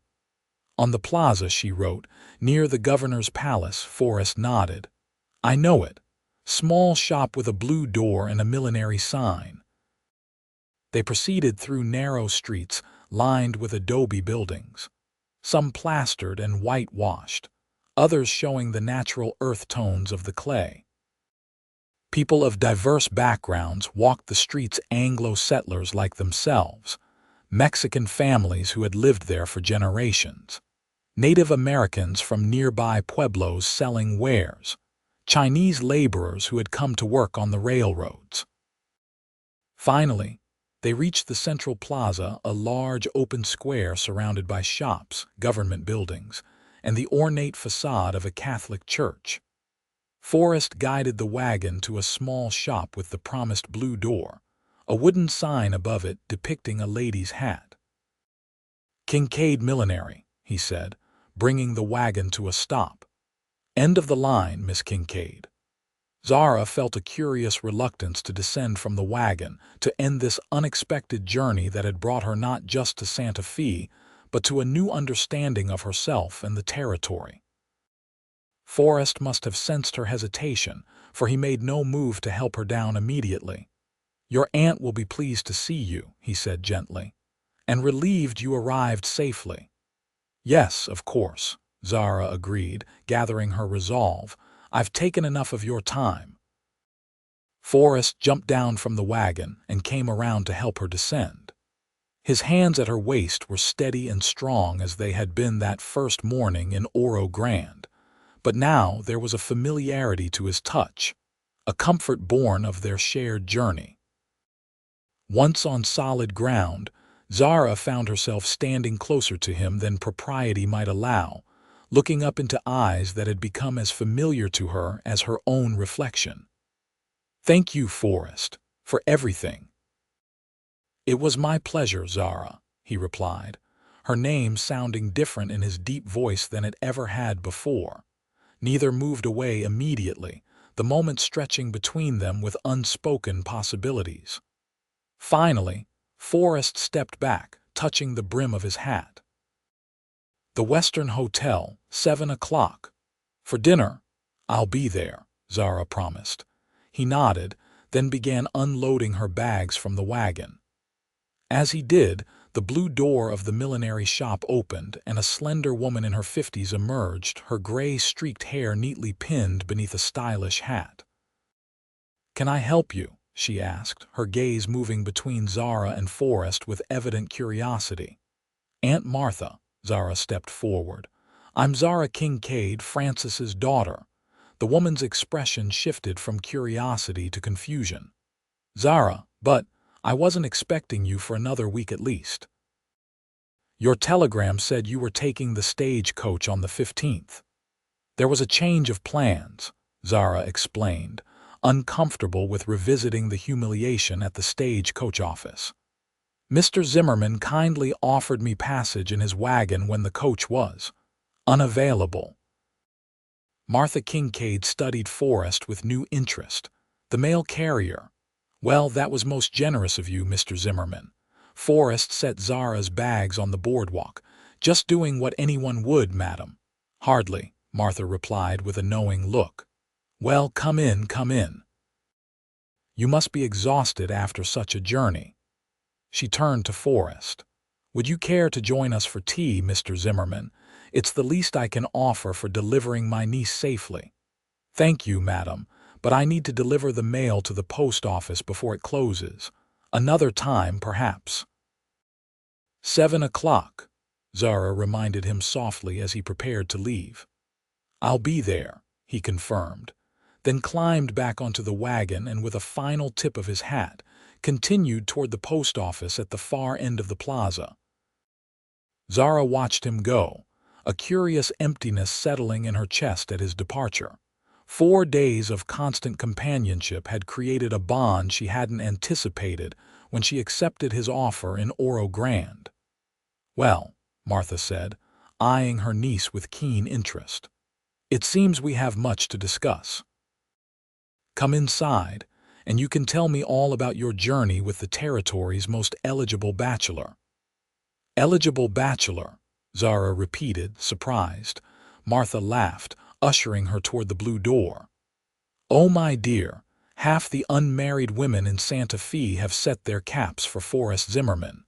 On the plaza, she wrote, near the governor's palace. Forrest nodded. I know it. Small shop with a blue door and a millinery sign. They proceeded through narrow streets lined with adobe buildings, some plastered and whitewashed, others showing the natural earth tones of the clay. People of diverse backgrounds walked the streets, Anglo settlers like themselves, Mexican families who had lived there for generations, Native Americans from nearby pueblos selling wares, Chinese laborers who had come to work on the railroads. Finally, they reached the central plaza, a large open square surrounded by shops, government buildings, and the ornate facade of a Catholic church. Forrest guided the wagon to a small shop with the promised blue door, a wooden sign above it depicting a lady's hat. Kincaid Millinery, he said, bringing the wagon to a stop. End of the line, Miss Kincaid. Zara felt a curious reluctance to descend from the wagon to end this unexpected journey that had brought her not just to Santa Fe, but to a new understanding of herself and the territory. Forrest must have sensed her hesitation, for he made no move to help her down immediately. Your aunt will be pleased to see you, he said gently, and relieved you arrived safely. Yes, of course, Zara agreed, gathering her resolve. I've taken enough of your time. Forrest jumped down from the wagon and came around to help her descend. His hands at her waist were steady and strong as they had been that first morning in Oro Grande, but now there was a familiarity to his touch, a comfort born of their shared journey. Once on solid ground, Zara found herself standing closer to him than propriety might allow, looking up into eyes that had become as familiar to her as her own reflection. Thank you, Forrest, for everything. It was my pleasure, Zara, he replied, her name sounding different in his deep voice than it ever had before. Neither moved away immediately, the moment stretching between them with unspoken possibilities. Finally, Forrest stepped back, touching the brim of his hat. The Western Hotel, 7 o'clock. For dinner? I'll be there, Zara promised. He nodded, then began unloading her bags from the wagon. As he did, the blue door of the millinery shop opened and a slender woman in her 50s emerged, her gray-streaked hair neatly pinned beneath a stylish hat. Can I help you? She asked, her gaze moving between Zara and Forrest with evident curiosity. Aunt Martha, Zara stepped forward. I'm Zara Kincaid, Francis's daughter. The woman's expression shifted from curiosity to confusion. Zara, but I wasn't expecting you for another week at least. Your telegram said you were taking the Stagecoach on the 15th. There was a change of plans, Zara explained, uncomfortable with revisiting the humiliation at the Stagecoach office. Mr. Zimmerman kindly offered me passage in his wagon when the coach was unavailable. Martha Kincaid studied Forrest with new interest. The mail carrier. Well, that was most generous of you, Mr. Zimmerman. Forrest set Zara's bags on the boardwalk. Just doing what anyone would, madam. Hardly, Martha replied with a knowing look. Well, come in, come in. You must be exhausted after such a journey. She turned to Forrest. Would you care to join us for tea, Mr. Zimmerman? It's the least I can offer for delivering my niece safely. Thank you, madam, but I need to deliver the mail to the post office before it closes. Another time, perhaps. 7 o'clock, Zara reminded him softly as he prepared to leave. I'll be there, he confirmed, then climbed back onto the wagon and with a final tip of his hat, continued toward the post office at the far end of the plaza. Zara watched him go, a curious emptiness settling in her chest at his departure. 4 days of constant companionship had created a bond she hadn't anticipated when she accepted his offer in Oro Grande. Well, Martha said, eyeing her niece with keen interest. It seems we have much to discuss. Come inside, and you can tell me all about your journey with the territory's most eligible bachelor. Eligible bachelor, Zara repeated, surprised. Martha laughed, ushering her toward the blue door. Oh, my dear, half the unmarried women in Santa Fe have set their caps for Forrest Zimmerman.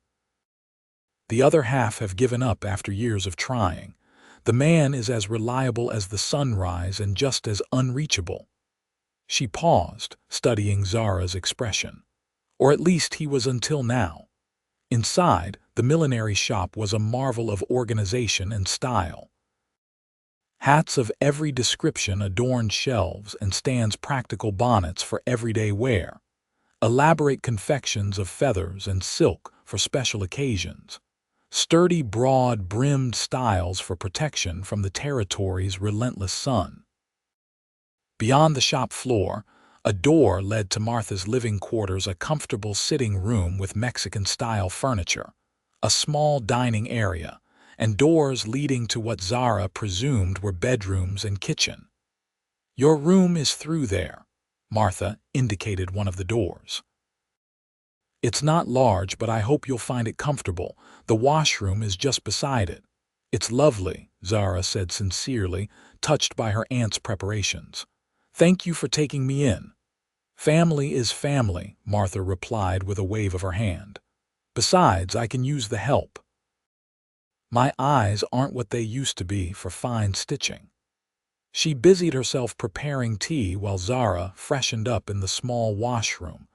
The other half have given up after years of trying. The man is as reliable as the sunrise and just as unreachable. She paused, studying Zara's expression. Or at least he was until now. Inside, the millinery shop was a marvel of organization and style. Hats of every description adorned shelves and stands practical bonnets for everyday wear. Elaborate confections of feathers and silk for special occasions. Sturdy, broad-brimmed styles for protection from the territory's relentless sun. Beyond the shop floor, a door led to Martha's living quarters, a comfortable sitting room with Mexican-style furniture, a small dining area, and doors leading to what Zara presumed were bedrooms and kitchen. "Your room is through there," Martha indicated one of the doors. "It's not large, but I hope you'll find it comfortable. The washroom is just beside it." "It's lovely," Zara said sincerely, touched by her aunt's preparations. "Thank you for taking me in." "Family is family," Martha replied with a wave of her hand. "Besides, I can use the help. My eyes aren't what they used to be for fine stitching." She busied herself preparing tea while Zara freshened up in the small washroom,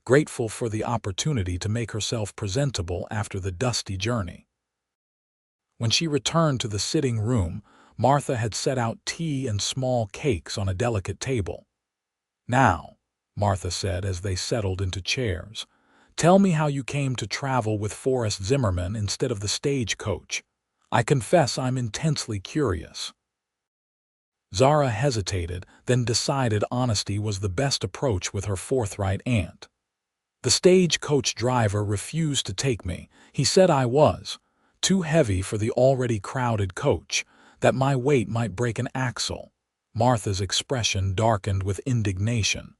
grateful for the opportunity to make herself presentable after the dusty journey. When she returned to the sitting room, Martha had set out tea and small cakes on a delicate table. "Now," Martha said as they settled into chairs, "tell me how you came to travel with Forrest Zimmerman instead of the Stagecoach. I confess I'm intensely curious." Zara hesitated, then decided honesty was the best approach with her forthright aunt. "The Stagecoach driver refused to take me. He said I was too heavy for the already crowded coach, that my weight might break an axle." Martha's expression darkened with indignation.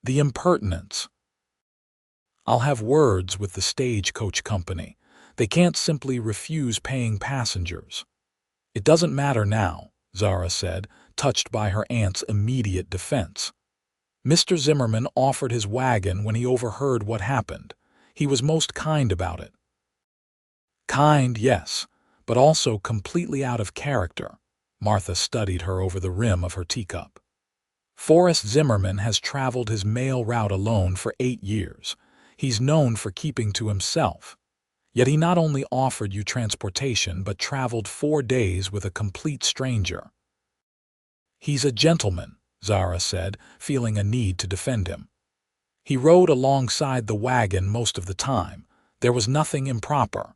"The impertinence!" "I'll have words with the Stagecoach company. They can't simply refuse paying passengers." "It doesn't matter now," Zara said, touched by her aunt's immediate defense. "Mr. Zimmerman offered his wagon when he overheard what happened. He was most kind about it." "Kind, yes, but also completely out of character." Martha studied her over the rim of her teacup. "Forrest Zimmerman has traveled his mail route alone for 8 years. He's known for keeping to himself. Yet he not only offered you transportation but traveled 4 days with a complete stranger." "He's a gentleman," Zara said, feeling a need to defend him. "He rode alongside the wagon most of the time. There was nothing improper."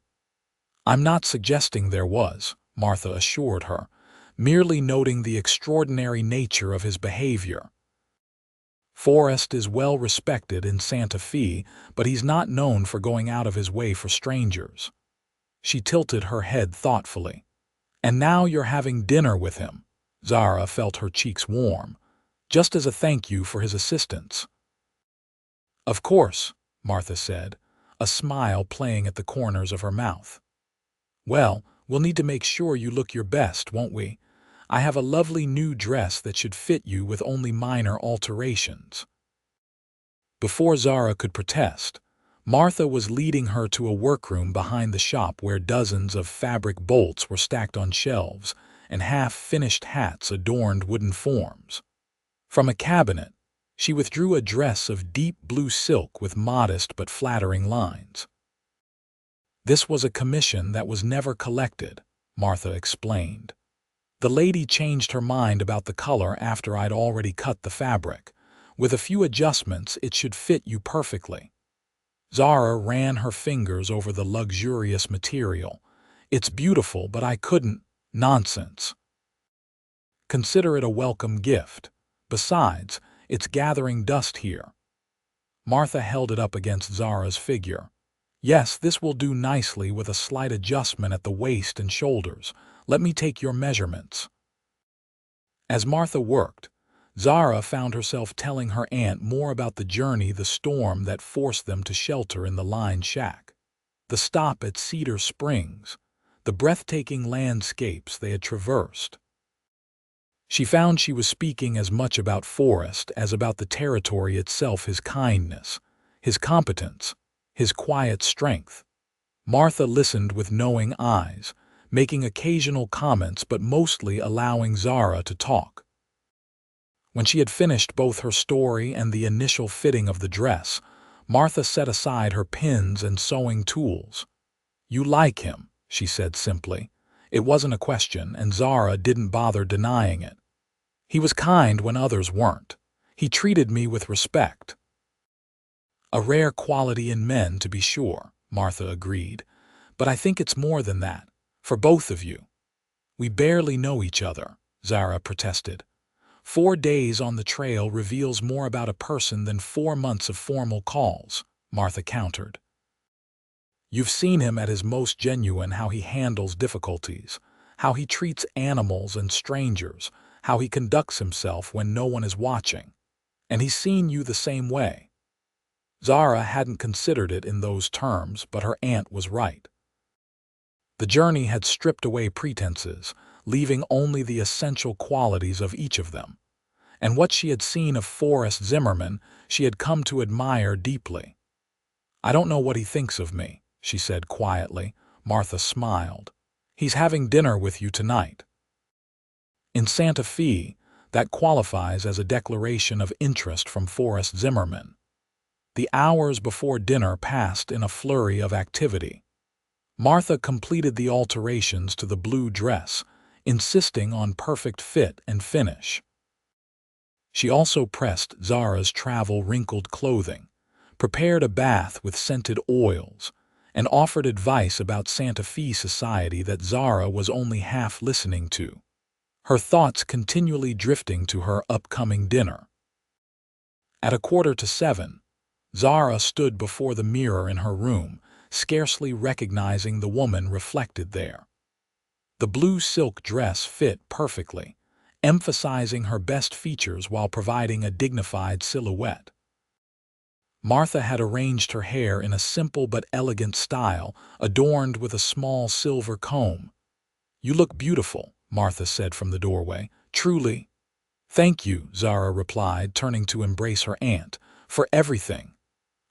"I'm not suggesting there was," Martha assured her, merely noting the extraordinary nature of his behavior. "Forrest is well respected in Santa Fe, but he's not known for going out of his way for strangers." She tilted her head thoughtfully. "And now you're having dinner with him." Zara felt her cheeks warm. "Just as a thank you for his assistance." "Of course," Martha said, a smile playing at the corners of her mouth. "Well, we'll need to make sure you look your best, won't we? I have a lovely new dress that should fit you with only minor alterations." Before Zara could protest, Martha was leading her to a workroom behind the shop where dozens of fabric bolts were stacked on shelves and half-finished hats adorned wooden forms. From a cabinet, she withdrew a dress of deep blue silk with modest but flattering lines. "This was a commission that was never collected," Martha explained. "The lady changed her mind about the color after I'd already cut the fabric. With a few adjustments, it should fit you perfectly." Zara ran her fingers over the luxurious material. "It's beautiful, but I couldn't—" "Nonsense. Consider it a welcome gift. Besides, it's gathering dust here." Martha held it up against Zara's figure. "Yes, this will do nicely with a slight adjustment at the waist and shoulders. Let me take your measurements." As Martha worked, Zara found herself telling her aunt more about the journey, the storm that forced them to shelter in the lined shack, the stop at Cedar Springs, the breathtaking landscapes they had traversed. She found she was speaking as much about Forrest as about the territory itself, his kindness, his competence, his quiet strength. Martha listened with knowing eyes, making occasional comments but mostly allowing Zara to talk. When she had finished both her story and the initial fitting of the dress, Martha set aside her pins and sewing tools. "You like him," she said simply. It wasn't a question, and Zara didn't bother denying it. "He was kind when others weren't. He treated me with respect." "A rare quality in men, to be sure," Martha agreed. "But I think it's more than that, for both of you." "We barely know each other," Zara protested. 4 days on the trail reveals more about a person than 4 months of formal calls," Martha countered. "You've seen him at his most genuine, how he handles difficulties, how he treats animals and strangers, how he conducts himself when no one is watching. And he's seen you the same way." Zara hadn't considered it in those terms, but her aunt was right. The journey had stripped away pretenses, leaving only the essential qualities of each of them. And what she had seen of Forrest Zimmerman, she had come to admire deeply. "I don't know what he thinks of me," she said quietly. Martha smiled. "He's having dinner with you tonight." In Santa Fe, that qualifies as a declaration of interest from Forrest Zimmerman. The hours before dinner passed in a flurry of activity. Martha completed the alterations to the blue dress, insisting on perfect fit and finish. She also pressed Zara's travel-wrinkled clothing, prepared a bath with scented oils, and offered advice about Santa Fe society that Zara was only half listening to, her thoughts continually drifting to her upcoming dinner. At 6:45, Zara stood before the mirror in her room, scarcely recognizing the woman reflected there. The blue silk dress fit perfectly, emphasizing her best features while providing a dignified silhouette. Martha had arranged her hair in a simple but elegant style, adorned with a small silver comb. "You look beautiful," Martha said from the doorway. "Truly." "Thank you," Zara replied, turning to embrace her aunt, "for everything."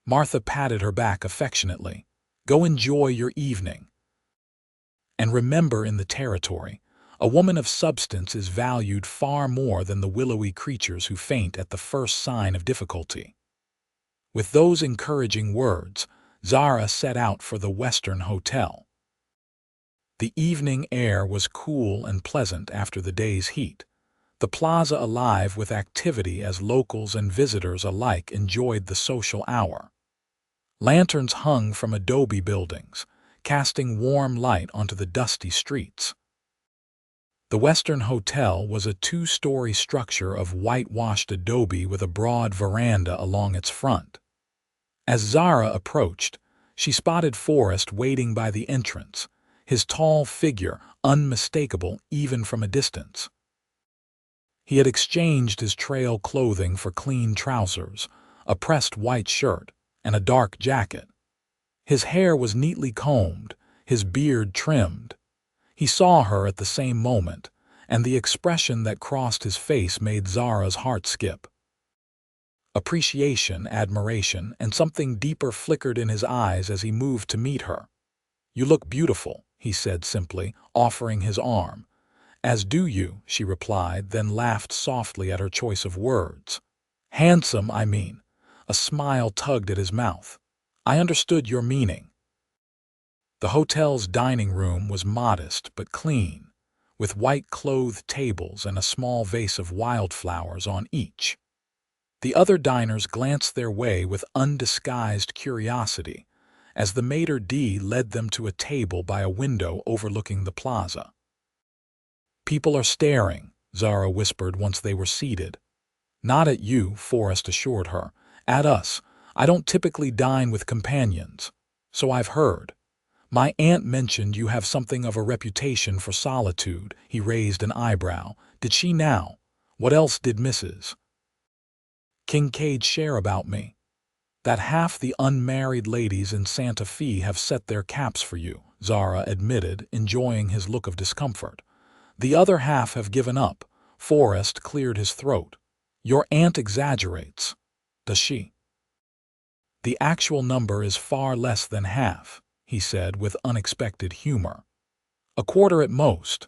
Martha patted her back affectionately. "Go enjoy your evening. And remember, in the territory, a woman of substance is valued far more than the willowy creatures who faint at the first sign of difficulty." With those encouraging words, Zara set out for the Western Hotel. The evening air was cool and pleasant after the day's heat, the plaza alive with activity as locals and visitors alike enjoyed the social hour. Lanterns hung from adobe buildings, casting warm light onto the dusty streets. The Western Hotel was a 2-story structure of whitewashed adobe with a broad veranda along its front. As Zara approached, she spotted Forrest waiting by the entrance, his tall figure unmistakable even from a distance. He had exchanged his trail clothing for clean trousers, a pressed white shirt, and a dark jacket. His hair was neatly combed, his beard trimmed. He saw her at the same moment, and the expression that crossed his face made Zara's heart skip. Appreciation, admiration, and something deeper flickered in his eyes as he moved to meet her. "You look beautiful," he said simply, offering his arm. "As do you," she replied, then laughed softly at her choice of words. "Handsome, I mean." A smile tugged at his mouth. "I understood your meaning." The hotel's dining room was modest but clean, with white-clothed tables and a small vase of wildflowers on each. The other diners glanced their way with undisguised curiosity as the maitre d' led them to a table by a window overlooking the plaza. "People are staring," Zara whispered once they were seated. "Not at you," Forrest assured her. "At us. I don't typically dine with companions. So I've heard. My aunt mentioned you have something of a reputation for solitude." He raised an eyebrow. "Did she now? What else did Mrs. Kincaid share about me?" "That half the unmarried ladies in Santa Fe have set their caps for you," Zara admitted, enjoying his look of discomfort. "The other half have given up." Forrest cleared his throat. "Your aunt exaggerates." "Does she?" "The actual number is far less than half," he said with unexpected humor. "A quarter at most."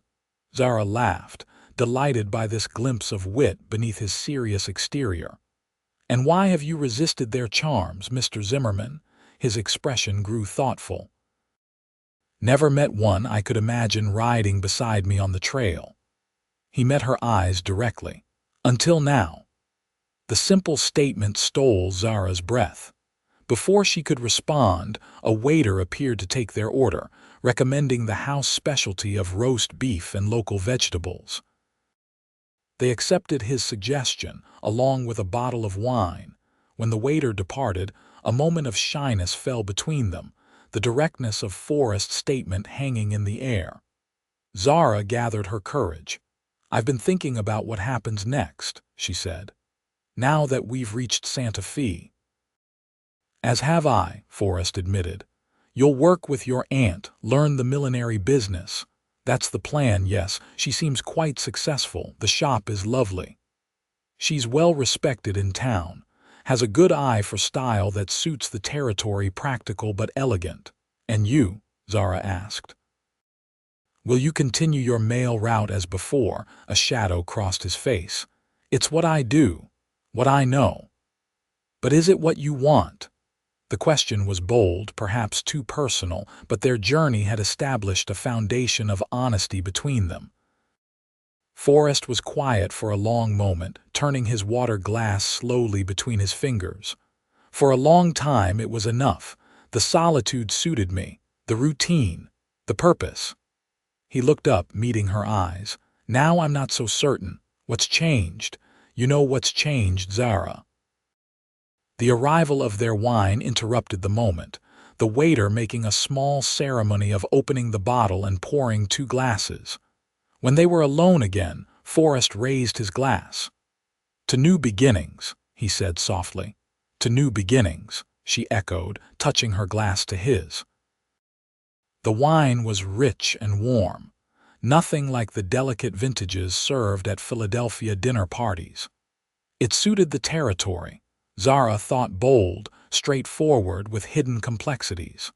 Zara laughed, delighted by this glimpse of wit beneath his serious exterior. "And why have you resisted their charms, Mr. Zimmerman?" His expression grew thoughtful. "Never met one I could imagine riding beside me on the trail." He met her eyes directly. "Until now." The simple statement stole Zara's breath. Before she could respond, a waiter appeared to take their order, recommending the house specialty of roast beef and local vegetables. They accepted his suggestion, along with a bottle of wine. When the waiter departed, a moment of shyness fell between them, the directness of Forrest's statement hanging in the air. Zara gathered her courage. "I've been thinking about what happens next," she said. "Now that we've reached Santa Fe." "As have I," Forrest admitted. "You'll work with your aunt, learn the millinery business." "That's the plan, yes. She seems quite successful. The shop is lovely. She's well respected in town, has a good eye for style that suits the territory, practical but elegant." "And you?" Zara asked. "Will you continue your mail route as before?" A shadow crossed his face. "It's what I do, what I know." "But is it what you want?" The question was bold, perhaps too personal, but their journey had established a foundation of honesty between them. Forrest was quiet for a long moment, turning his water glass slowly between his fingers. "For a long time it was enough. The solitude suited me, the routine, the purpose." He looked up, meeting her eyes. "Now I'm not so certain. What's changed?" "You know what's changed, Zara." The arrival of their wine interrupted the moment, the waiter making a small ceremony of opening the bottle and pouring 2 glasses. When they were alone again, Forrest raised his glass. "To new beginnings," he said softly. "To new beginnings," she echoed, touching her glass to his. The wine was rich and warm, nothing like the delicate vintages served at Philadelphia dinner parties. It suited the territory. Zara thought bold, straightforward, with hidden complexities.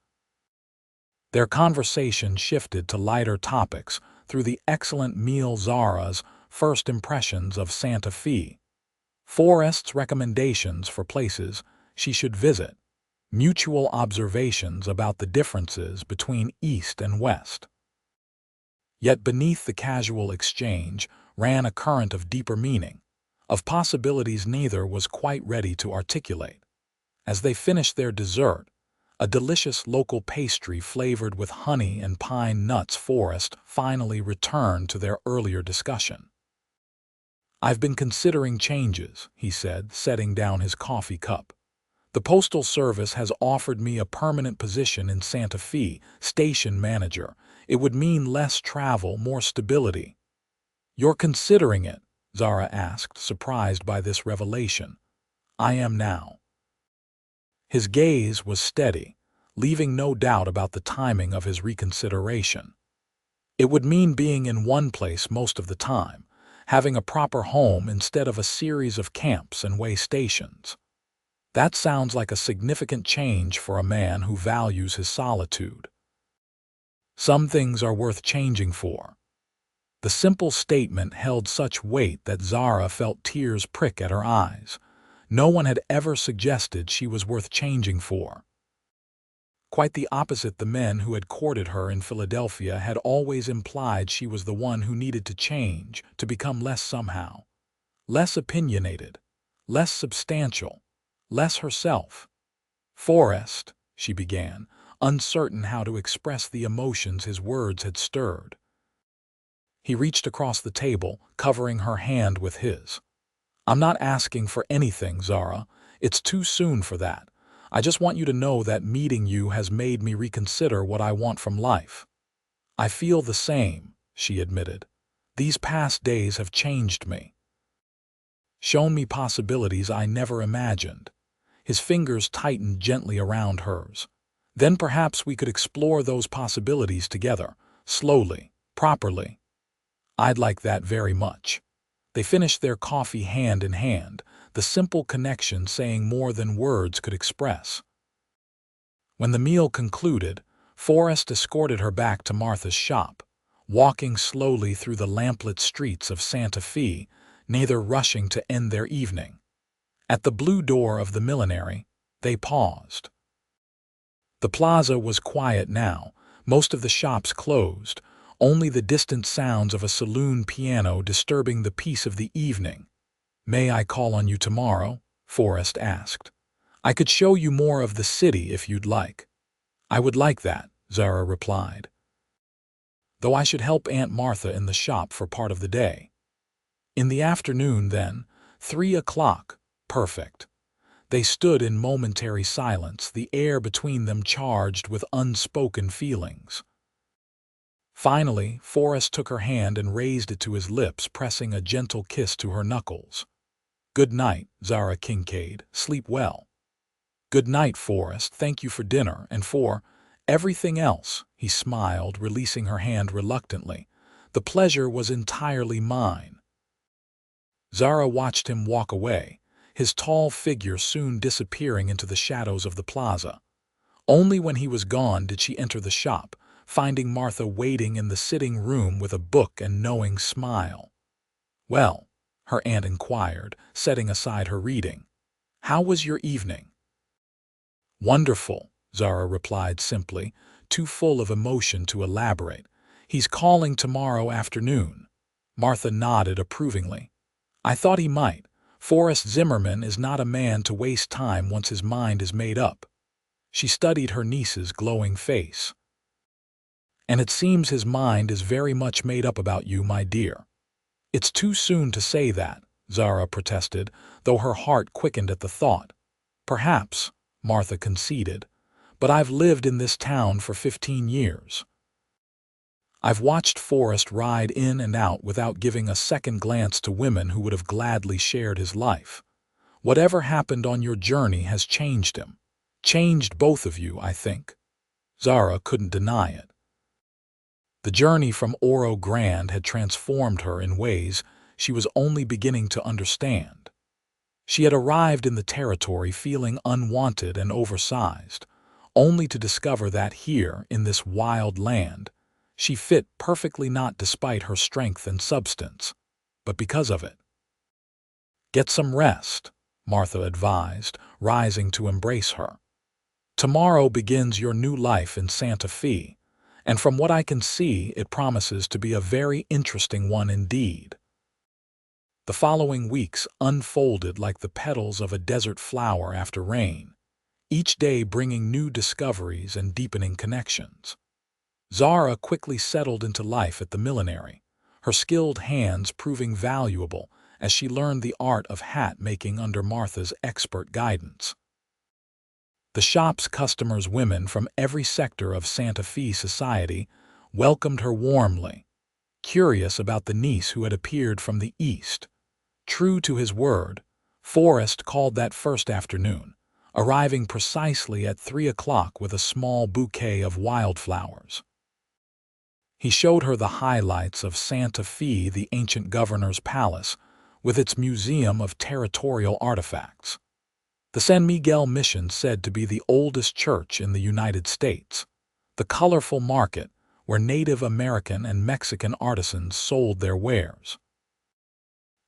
Their conversation shifted to lighter topics through the excellent meal, Zara's first impressions of Santa Fe, Forrest's recommendations for places she should visit, mutual observations about the differences between East and West. Yet beneath the casual exchange ran a current of deeper meaning, of possibilities neither was quite ready to articulate. As they finished their dessert, a delicious local pastry flavored with honey and pine nuts, Forrest finally returned to their earlier discussion. "I've been considering changes," he said, setting down his coffee cup. "The Postal Service has offered me a permanent position in Santa Fe, station manager. It would mean less travel, more stability." "You're considering it?" Zara asked, surprised by this revelation. "I am now." His gaze was steady, leaving no doubt about the timing of his reconsideration. "It would mean being in one place most of the time, having a proper home instead of a series of camps and way stations." "That sounds like a significant change for a man who values his solitude." "Some things are worth changing for." The simple statement held such weight that Zara felt tears prick at her eyes. No one had ever suggested she was worth changing for. Quite the opposite, the men who had courted her in Philadelphia had always implied she was the one who needed to change, to become less somehow. Less opinionated, less substantial, less herself. "Forrest," she began, uncertain how to express the emotions his words had stirred. He reached across the table, covering her hand with his. "I'm not asking for anything, Zara. It's too soon for that. I just want you to know that meeting you has made me reconsider what I want from life." "I feel the same," she admitted. "These past days have changed me. Shown me possibilities I never imagined." His fingers tightened gently around hers. Then perhaps we could explore those possibilities together, slowly, properly. I'd like that very much. They finished their coffee hand in hand, the simple connection saying more than words could express. When the meal concluded, Forrest escorted her back to Martha's shop, walking slowly through the lamplit streets of Santa Fe, neither rushing to end their evening. At the blue door of the millinery, they paused. The plaza was quiet now, most of the shops closed, only the distant sounds of a saloon piano disturbing the peace of the evening. "May I call on you tomorrow?" Forrest asked. "I could show you more of the city if you'd like." "I would like that," Zara replied. "Though I should help Aunt Martha in the shop for part of the day." "In the afternoon, then, 3 o'clock. Perfect." They stood in momentary silence, the air between them charged with unspoken feelings. Finally, Forrest took her hand and raised it to his lips, pressing a gentle kiss to her knuckles. "Good night, Zara Kincaid. Sleep well." "Good night, Forrest. Thank you for dinner and for everything else," he smiled, releasing her hand reluctantly. "The pleasure was entirely mine." Zara watched him walk away, his tall figure soon disappearing into the shadows of the plaza. Only when he was gone did she enter the shop, finding Martha waiting in the sitting room with a book and knowing smile. "Well," her aunt inquired, setting aside her reading, "how was your evening?" "Wonderful," Zara replied simply, too full of emotion to elaborate. "He's calling tomorrow afternoon." Martha nodded approvingly. "I thought he might. Forrest Zimmerman is not a man to waste time once his mind is made up." She studied her niece's glowing face. "And it seems his mind is very much made up about you, my dear." "It's too soon to say that," Zara protested, though her heart quickened at the thought. "Perhaps," Martha conceded, "but I've lived in this town for 15 years. I've watched Forrest ride in and out without giving a second glance to women who would have gladly shared his life. Whatever happened on your journey has changed him. Changed both of you, I think." Zara couldn't deny it. The journey from Oro Grande had transformed her in ways she was only beginning to understand. She had arrived in the territory feeling unwanted and oversized, only to discover that here, in this wild land, she fit perfectly, not despite her strength and substance, but because of it. "Get some rest," Martha advised, rising to embrace her. "Tomorrow begins your new life in Santa Fe, and from what I can see, it promises to be a very interesting one indeed." The following weeks unfolded like the petals of a desert flower after rain, each day bringing new discoveries and deepening connections. Zara quickly settled into life at the millinery, her skilled hands proving valuable as she learned the art of hat-making under Martha's expert guidance. The shop's customers, women from every sector of Santa Fe society, welcomed her warmly, curious about the niece who had appeared from the East. True to his word, Forrest called that first afternoon, arriving precisely at 3 o'clock with a small bouquet of wildflowers. He showed her the highlights of Santa Fe, the ancient governor's palace, with its museum of territorial artifacts. The San Miguel Mission, said to be the oldest church in the United States. The colorful market, where Native American and Mexican artisans sold their wares.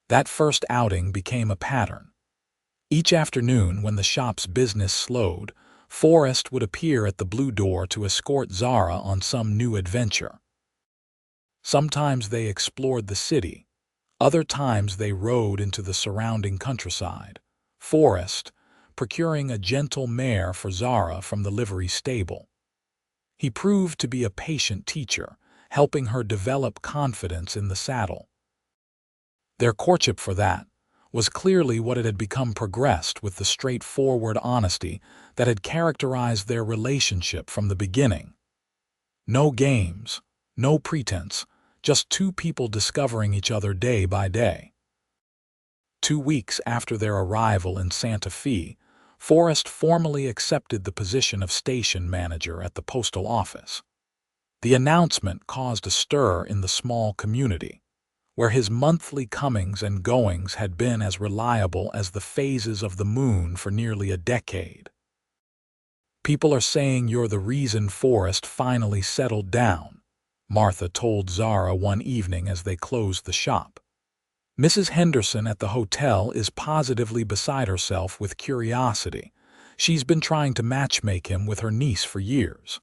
That first outing became a pattern. Each afternoon, when the shop's business slowed, Forrest would appear at the blue door to escort Zara on some new adventure. Sometimes they explored the city, other times they rode into the surrounding countryside, Forrest procuring a gentle mare for Zara from the livery stable. He proved to be a patient teacher, helping her develop confidence in the saddle. Their courtship, for that, was clearly what it had become, progressed with the straightforward honesty that had characterized their relationship from the beginning. No games, no pretense, just two people discovering each other day by day. 2 weeks after their arrival in Santa Fe, Forrest formally accepted the position of station manager at the postal office. The announcement caused a stir in the small community, where his monthly comings and goings had been as reliable as the phases of the moon for nearly a decade. "People are saying you're the reason Forrest finally settled down," Martha told Zara one evening as they closed the shop. "Mrs. Henderson at the hotel is positively beside herself with curiosity. She's been trying to matchmake him with her niece for years."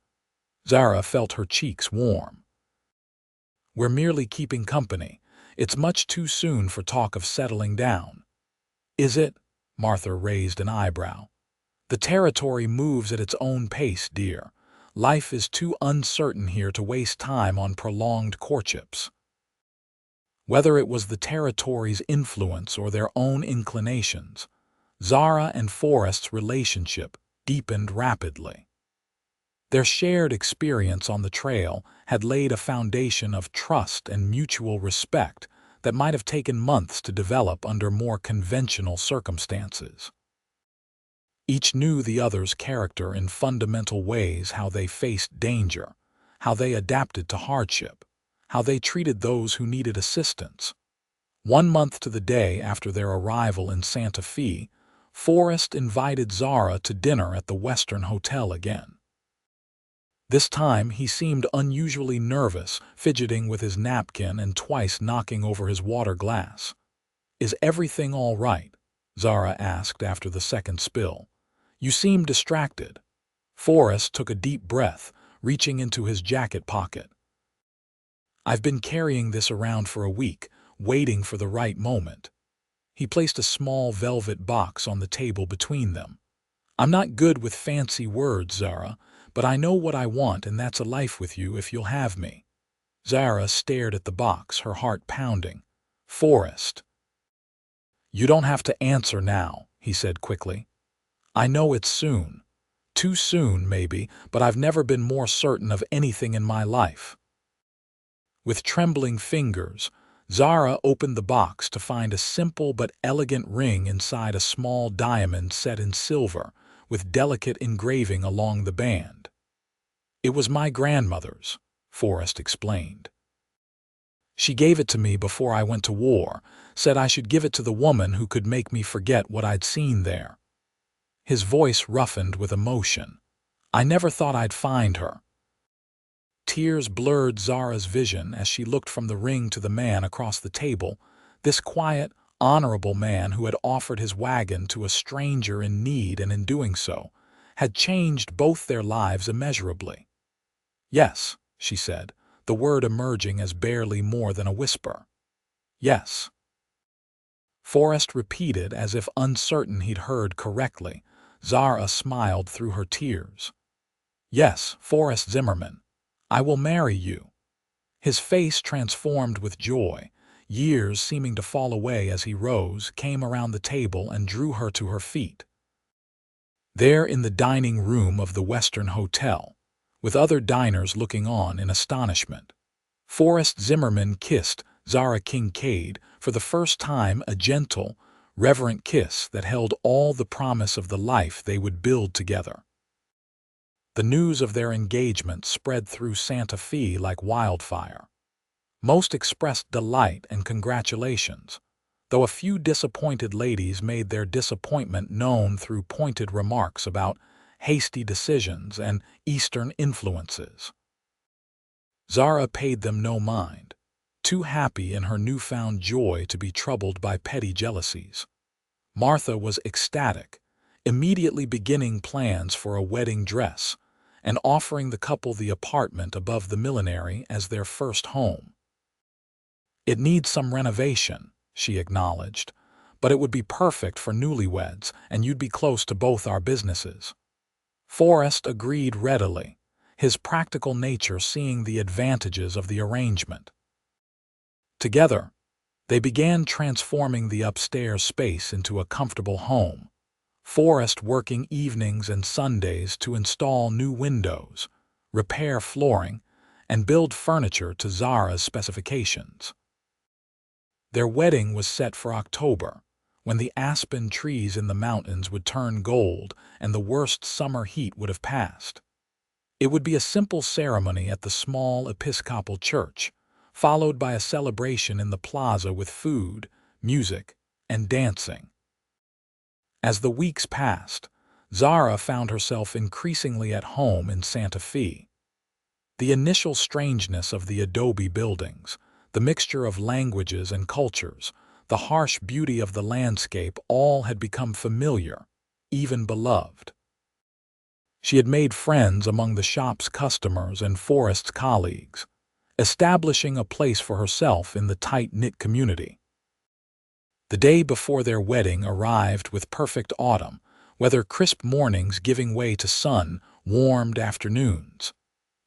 Zara felt her cheeks warm. "We're merely keeping company. It's much too soon for talk of settling down." "Is it?" Martha raised an eyebrow. "The territory moves at its own pace, dear. Life is too uncertain here to waste time on prolonged courtships." Whether it was the territory's influence or their own inclinations, Zara and Forrest's relationship deepened rapidly. Their shared experience on the trail had laid a foundation of trust and mutual respect that might have taken months to develop under more conventional circumstances. Each knew the other's character in fundamental ways: how they faced danger, how they adapted to hardship, how they treated those who needed assistance. 1 month to the day after their arrival in Santa Fe, Forrest invited Zara to dinner at the Western Hotel again. This time he seemed unusually nervous, fidgeting with his napkin and twice knocking over his water glass. "Is everything all right?" Zara asked after the second spill. "You seem distracted." Forrest took a deep breath, reaching into his jacket pocket. "I've been carrying this around for a week, waiting for the right moment." He placed a small velvet box on the table between them. "I'm not good with fancy words, Zara, but I know what I want, and that's a life with you if you'll have me." Zara stared at the box, her heart pounding. "Forrest." "You don't have to answer now," he said quickly. "I know it's soon. Too soon, maybe, but I've never been more certain of anything in my life." With trembling fingers, Zara opened the box to find a simple but elegant ring inside a small diamond set in silver, with delicate engraving along the band. "It was my grandmother's," Forrest explained. "She gave it to me before I went to war, said I should give it to the woman who could make me forget what I'd seen there." His voice roughened with emotion. "I never thought I'd find her." Tears blurred Zara's vision as she looked from the ring to the man across the table, this quiet, honorable man who had offered his wagon to a stranger in need and in doing so, had changed both their lives immeasurably. "Yes," she said, the word emerging as barely more than a whisper. "Yes." Forrest repeated as if uncertain he'd heard correctly. Zara smiled through her tears. "Yes, Forrest Zimmerman. I will marry you." His face transformed with joy. Years seeming to fall away as he rose, came around the table and drew her to her feet. There in the dining room of the Western Hotel, with other diners looking on in astonishment, Forrest Zimmerman kissed Zara Kincaid for the first time, a gentle, reverent kiss that held all the promise of the life they would build together. The news of their engagement spread through Santa Fe like wildfire. Most expressed delight and congratulations, though a few disappointed ladies made their disappointment known through pointed remarks about hasty decisions and Eastern influences. Zara paid them no mind, too happy in her newfound joy to be troubled by petty jealousies. Martha was ecstatic, immediately beginning plans for a wedding dress and offering the couple the apartment above the millinery as their first home. "It needs some renovation," she acknowledged, "but it would be perfect for newlyweds, and you'd be close to both our businesses." Forrest agreed readily, his practical nature seeing the advantages of the arrangement. Together, they began transforming the upstairs space into a comfortable home, Forrest working evenings and Sundays to install new windows, repair flooring, and build furniture to Zara's specifications. Their wedding was set for October, when the aspen trees in the mountains would turn gold and the worst summer heat would have passed. It would be a simple ceremony at the small Episcopal church, followed by a celebration in the plaza with food, music, and dancing. As the weeks passed, Zara found herself increasingly at home in Santa Fe. The initial strangeness of the adobe buildings, the mixture of languages and cultures, the harsh beauty of the landscape all had become familiar, even beloved. She had made friends among the shop's customers and Forrest's colleagues, establishing a place for herself in the tight-knit community. The day before their wedding arrived with perfect autumn, weather crisp mornings giving way to sun-warmed afternoons,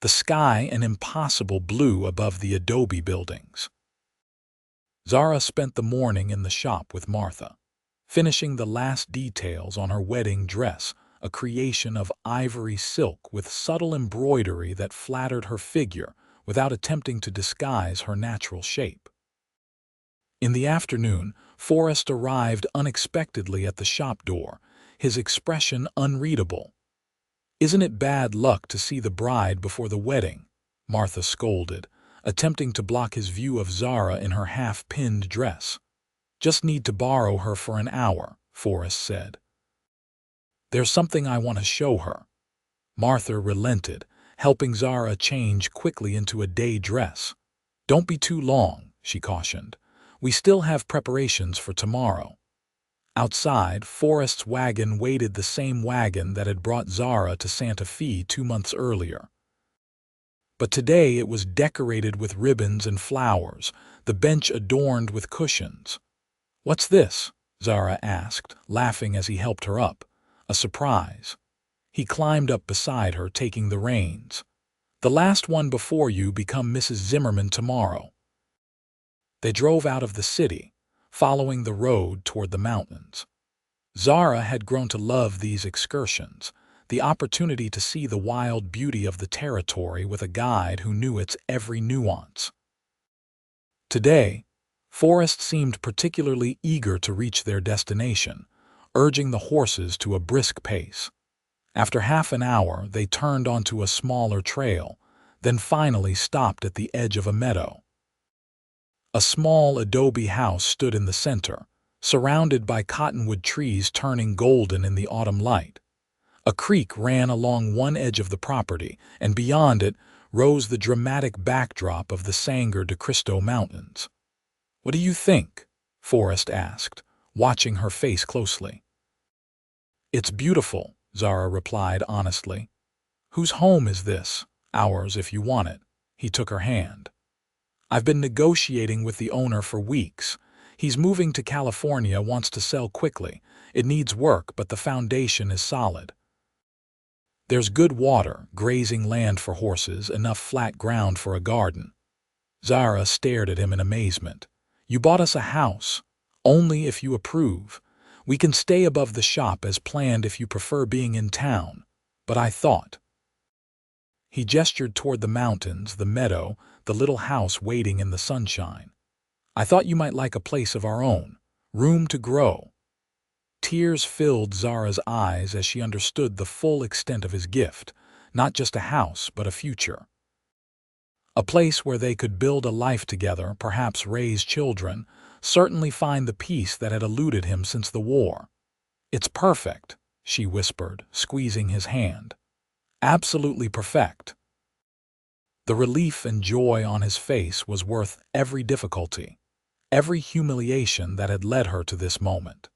the sky an impossible blue above the adobe buildings. Zara spent the morning in the shop with Martha, finishing the last details on her wedding dress, a creation of ivory silk with subtle embroidery that flattered her figure without attempting to disguise her natural shape. In the afternoon, Forrest arrived unexpectedly at the shop door, his expression unreadable. "Isn't it bad luck to see the bride before the wedding?" Martha scolded, attempting to block his view of Zara in her half-pinned dress. "Just need to borrow her for an hour," Forrest said. "There's something I want to show her." Martha relented, helping Zara change quickly into a day dress. "Don't be too long," she cautioned. "We still have preparations for tomorrow." Outside, Forrest's wagon waited, the same wagon that had brought Zara to Santa Fe 2 months earlier. But today it was decorated with ribbons and flowers, the bench adorned with cushions. "What's this?" Zara asked, laughing as he helped her up. A surprise. He climbed up beside her, taking the reins. "The last one before you become Mrs. Zimmerman tomorrow." They drove out of the city, following the road toward the mountains. Zara had grown to love these excursions, the opportunity to see the wild beauty of the territory with a guide who knew its every nuance. Today, Forrest seemed particularly eager to reach their destination, urging the horses to a brisk pace. After half an hour, they turned onto a smaller trail, then finally stopped at the edge of a meadow. A small adobe house stood in the center, surrounded by cottonwood trees turning golden in the autumn light. A creek ran along one edge of the property, and beyond it rose the dramatic backdrop of the Sangre de Cristo Mountains. "What do you think?" Forrest asked, watching her face closely. "It's beautiful," Zara replied honestly. "Whose home is this?" "Ours, if you want it." He took her hand. "I've been negotiating with the owner for weeks. He's moving to California, wants to sell quickly. It needs work, but the foundation is solid. There's good water, grazing land for horses, enough flat ground for a garden." Zara stared at him in amazement. "You bought us a house. Only if you approve. We can stay above the shop as planned if you prefer being in town. But I thought—" He gestured toward the mountains, the meadow, the little house waiting in the sunshine. "I thought you might like a place of our own, room to grow." Tears filled Zara's eyes as she understood the full extent of his gift, not just a house, but a future. A place where they could build a life together, perhaps raise children, certainly find the peace that had eluded him since the war. "It's perfect," she whispered, squeezing his hand. "Absolutely perfect." The relief and joy on his face was worth every difficulty, every humiliation that had led her to this moment.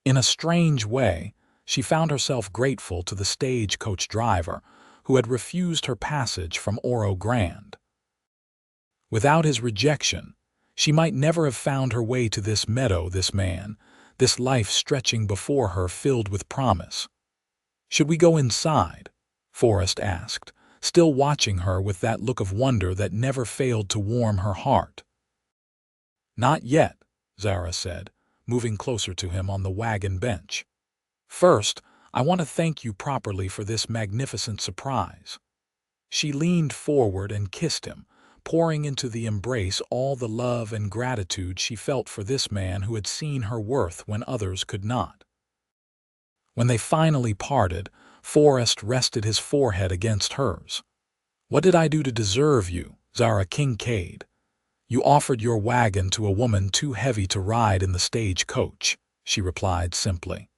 In a strange way, she found herself grateful to the stagecoach driver who had refused her passage from Oro Grande. Without his rejection, she might never have found her way to this meadow, this man, this life stretching before her filled with promise. "Should we go inside?" Forrest asked, still watching her with that look of wonder that never failed to warm her heart. "Not yet," Zara said, moving closer to him on the wagon bench. "First, I want to thank you properly for this magnificent surprise." She leaned forward and kissed him, pouring into the embrace all the love and gratitude she felt for this man who had seen her worth when others could not. When they finally parted, Forrest rested his forehead against hers. "What did I do to deserve you, Zara Kincaid? You offered your wagon to a woman too heavy to ride in the stagecoach," she replied simply.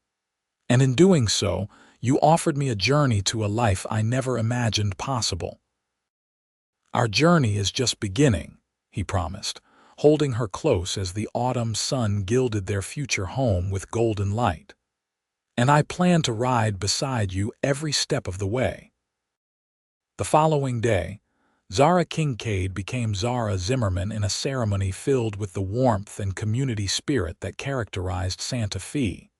"And in doing so, you offered me a journey to a life I never imagined possible." "Our journey is just beginning," he promised, holding her close as the autumn sun gilded their future home with golden light. "And I plan to ride beside you every step of the way." The following day, Zara Kincaid became Zara Zimmerman in a ceremony filled with the warmth and community spirit that characterized Santa Fe.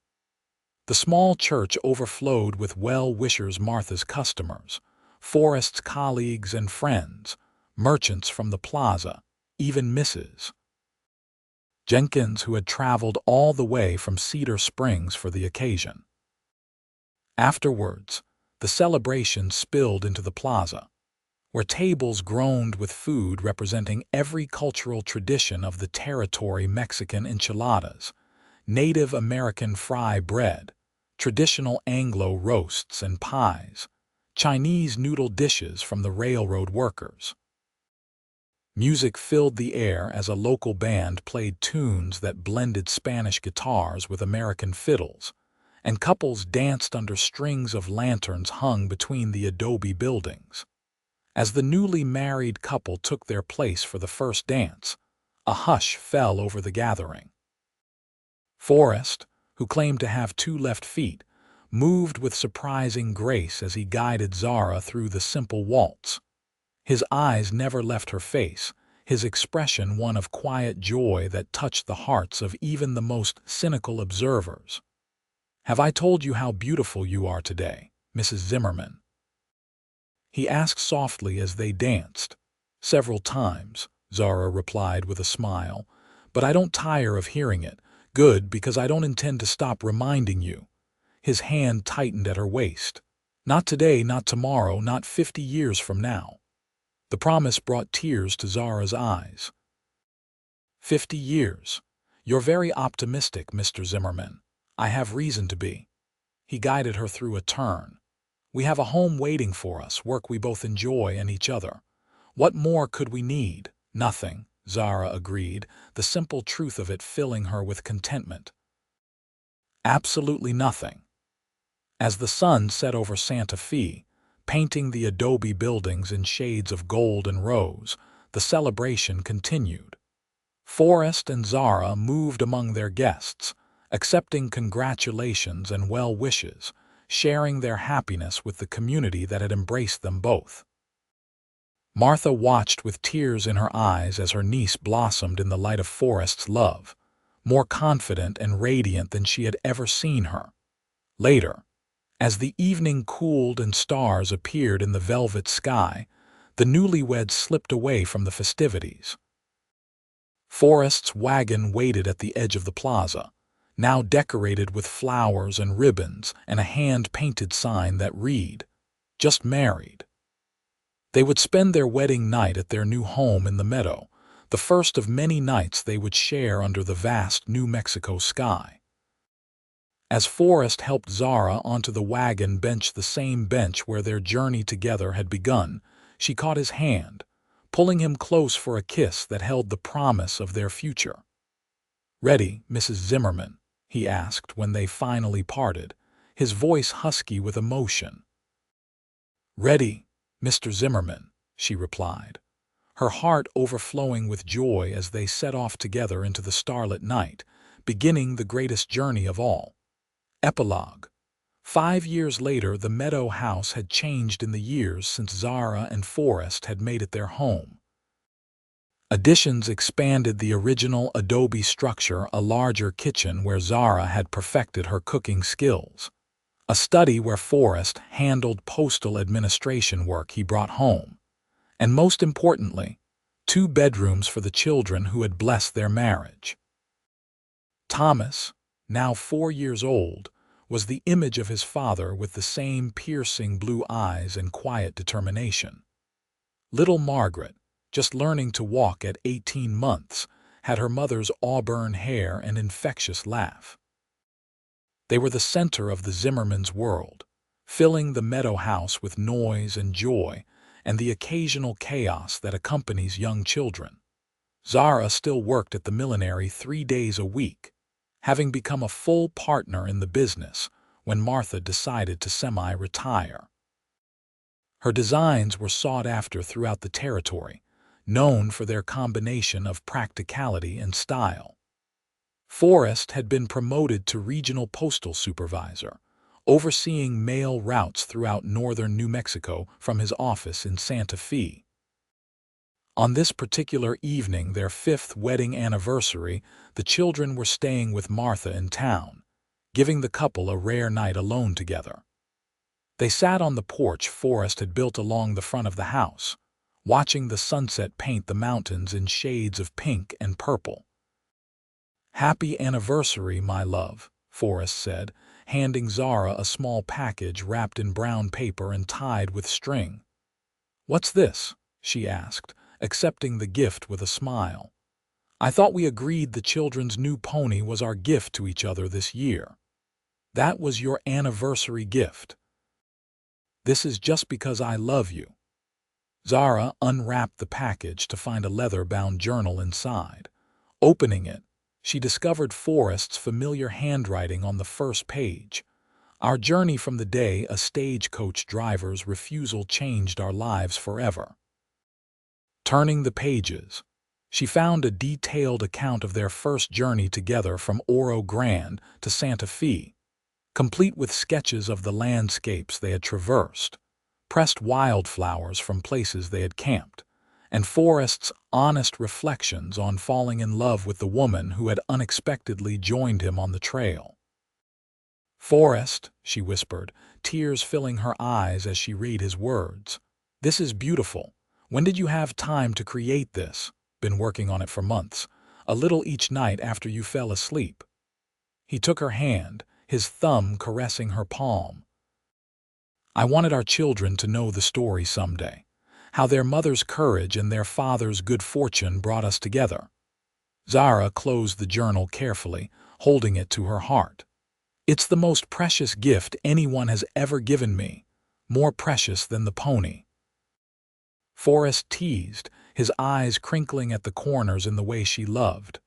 The small church overflowed with well-wishers, Martha's customers, Forrest's colleagues and friends, merchants from the plaza, even Mrs. Jenkins, who had traveled all the way from Cedar Springs for the occasion. Afterwards, the celebration spilled into the plaza, where tables groaned with food representing every cultural tradition of the territory: Mexican enchiladas, Native American fry bread, traditional Anglo roasts and pies, Chinese noodle dishes from the railroad workers. Music filled the air as a local band played tunes that blended Spanish guitars with American fiddles, and couples danced under strings of lanterns hung between the adobe buildings. As the newly married couple took their place for the first dance, a hush fell over the gathering. Forrest, who claimed to have 2 left feet, moved with surprising grace as he guided Zara through the simple waltz. His eyes never left her face, his expression one of quiet joy that touched the hearts of even the most cynical observers. "Have I told you how beautiful you are today, Mrs. Zimmerman?" he asked softly as they danced. "Several times," Zara replied with a smile, "but I don't tire of hearing it. Good, because I don't intend to stop reminding you." His hand tightened at her waist. "Not today, not tomorrow, not 50 years from now." The promise brought tears to Zara's eyes. 50 years. You're very optimistic, Mr. Zimmerman. I have reason to be." He guided her through a turn. "We have a home waiting for us, work we both enjoy, and each other. What more could we need?" "Nothing," Zara agreed, the simple truth of it filling her with contentment. "Absolutely nothing." As the sun set over Santa Fe, painting the adobe buildings in shades of gold and rose, the celebration continued. Forrest and Zara moved among their guests, accepting congratulations and well wishes, sharing their happiness with the community that had embraced them both. Martha watched with tears in her eyes as her niece blossomed in the light of Forrest's love, more confident and radiant than she had ever seen her. Later, as the evening cooled and stars appeared in the velvet sky, the newlyweds slipped away from the festivities. Forrest's wagon waited at the edge of the plaza, now decorated with flowers and ribbons and a hand-painted sign that read, "Just married." They would spend their wedding night at their new home in the meadow, the first of many nights they would share under the vast New Mexico sky. As Forrest helped Zara onto the wagon bench, the same bench where their journey together had begun, she caught his hand, pulling him close for a kiss that held the promise of their future. "Ready, Mrs. Zimmerman?" he asked when they finally parted, his voice husky with emotion. "Ready, Mr. Zimmerman," she replied, her heart overflowing with joy as they set off together into the starlit night, beginning the greatest journey of all. Epilogue. 5 years later, the Meadow House had changed in the years since Zara and Forrest had made it their home. Additions expanded the original adobe structure: a larger kitchen where Zara had perfected her cooking skills, a study where Forrest handled postal administration work he brought home, and most importantly, 2 bedrooms for the children who had blessed their marriage. Thomas, now 4 years old, was the image of his father with the same piercing blue eyes and quiet determination. Little Margaret, just learning to walk at 18 months, had her mother's auburn hair and infectious laugh. They were the center of the Zimmermans' world, filling the meadow house with noise and joy and the occasional chaos that accompanies young children. Zara still worked at the millinery 3 days a week, having become a full partner in the business when Martha decided to semi-retire. Her designs were sought after throughout the territory, known for their combination of practicality and style. Forrest had been promoted to regional postal supervisor, overseeing mail routes throughout northern New Mexico from his office in Santa Fe. On this particular evening, their 5th wedding anniversary, the children were staying with Martha in town, giving the couple a rare night alone together. They sat on the porch Forrest had built along the front of the house, watching the sunset paint the mountains in shades of pink and purple. "Happy anniversary, my love," Forrest said, handing Zara a small package wrapped in brown paper and tied with string. "What's this?" she asked, accepting the gift with a smile. "I thought we agreed the children's new pony was our gift to each other this year." "That was your anniversary gift." "This is just because I love you." Zara unwrapped the package to find a leather-bound journal inside. Opening it, she discovered Forrest's familiar handwriting on the first page. "Our journey from the day a stagecoach driver's refusal changed our lives forever." Turning the pages, she found a detailed account of their first journey together from Oro Grande to Santa Fe, complete with sketches of the landscapes they had traversed, pressed wildflowers from places they had camped, and Forrest's honest reflections on falling in love with the woman who had unexpectedly joined him on the trail. "Forrest," she whispered, tears filling her eyes as she read his words, "this is beautiful. When did you have time to create this?" "Been working on it for months, a little each night after you fell asleep." He took her hand, his thumb caressing her palm. "I wanted our children to know the story someday, how their mother's courage and their father's good fortune brought us together." Zara closed the journal carefully, holding it to her heart. "It's the most precious gift anyone has ever given me, more precious than the pony." Forrest teased, his eyes crinkling at the corners in the way she loved.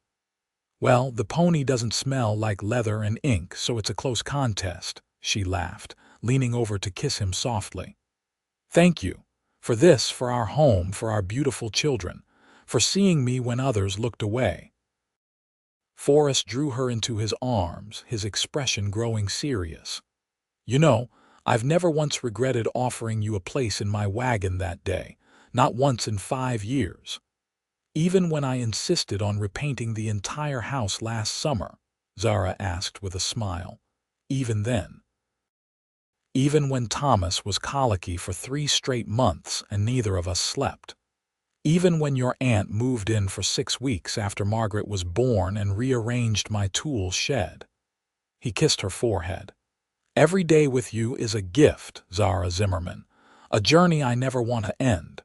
"Well, the pony doesn't smell like leather and ink, so it's a close contest," she laughed, leaning over to kiss him softly. "Thank you. For this, for our home, for our beautiful children, for seeing me when others looked away." Forrest drew her into his arms, his expression growing serious. "You know, I've never once regretted offering you a place in my wagon that day, not once in 5 years. Even when I insisted on repainting the entire house last summer," Zara asked with a smile. "Even then." "Even when Thomas was colicky for 3 straight months and neither of us slept. Even when your aunt moved in for 6 weeks after Margaret was born and rearranged my tool shed." He kissed her forehead. "Every day with you is a gift, Zara Zimmerman, a journey I never want to end."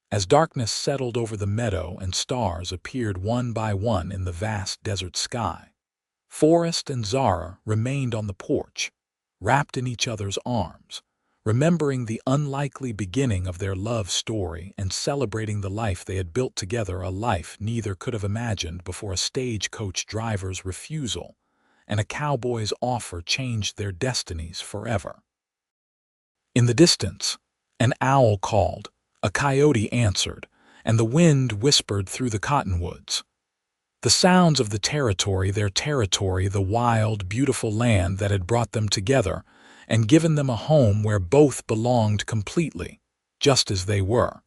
As darkness settled over the meadow and stars appeared one by one in the vast desert sky, Forrest and Zara remained on the porch, wrapped in each other's arms, remembering the unlikely beginning of their love story and celebrating the life they had built together, a life neither could have imagined before a stagecoach driver's refusal and a cowboy's offer changed their destinies forever. In the distance, an owl called, a coyote answered, and the wind whispered through the cottonwoods. The sounds of the territory, their territory, the wild, beautiful land that had brought them together and given them a home where both belonged completely, just as they were.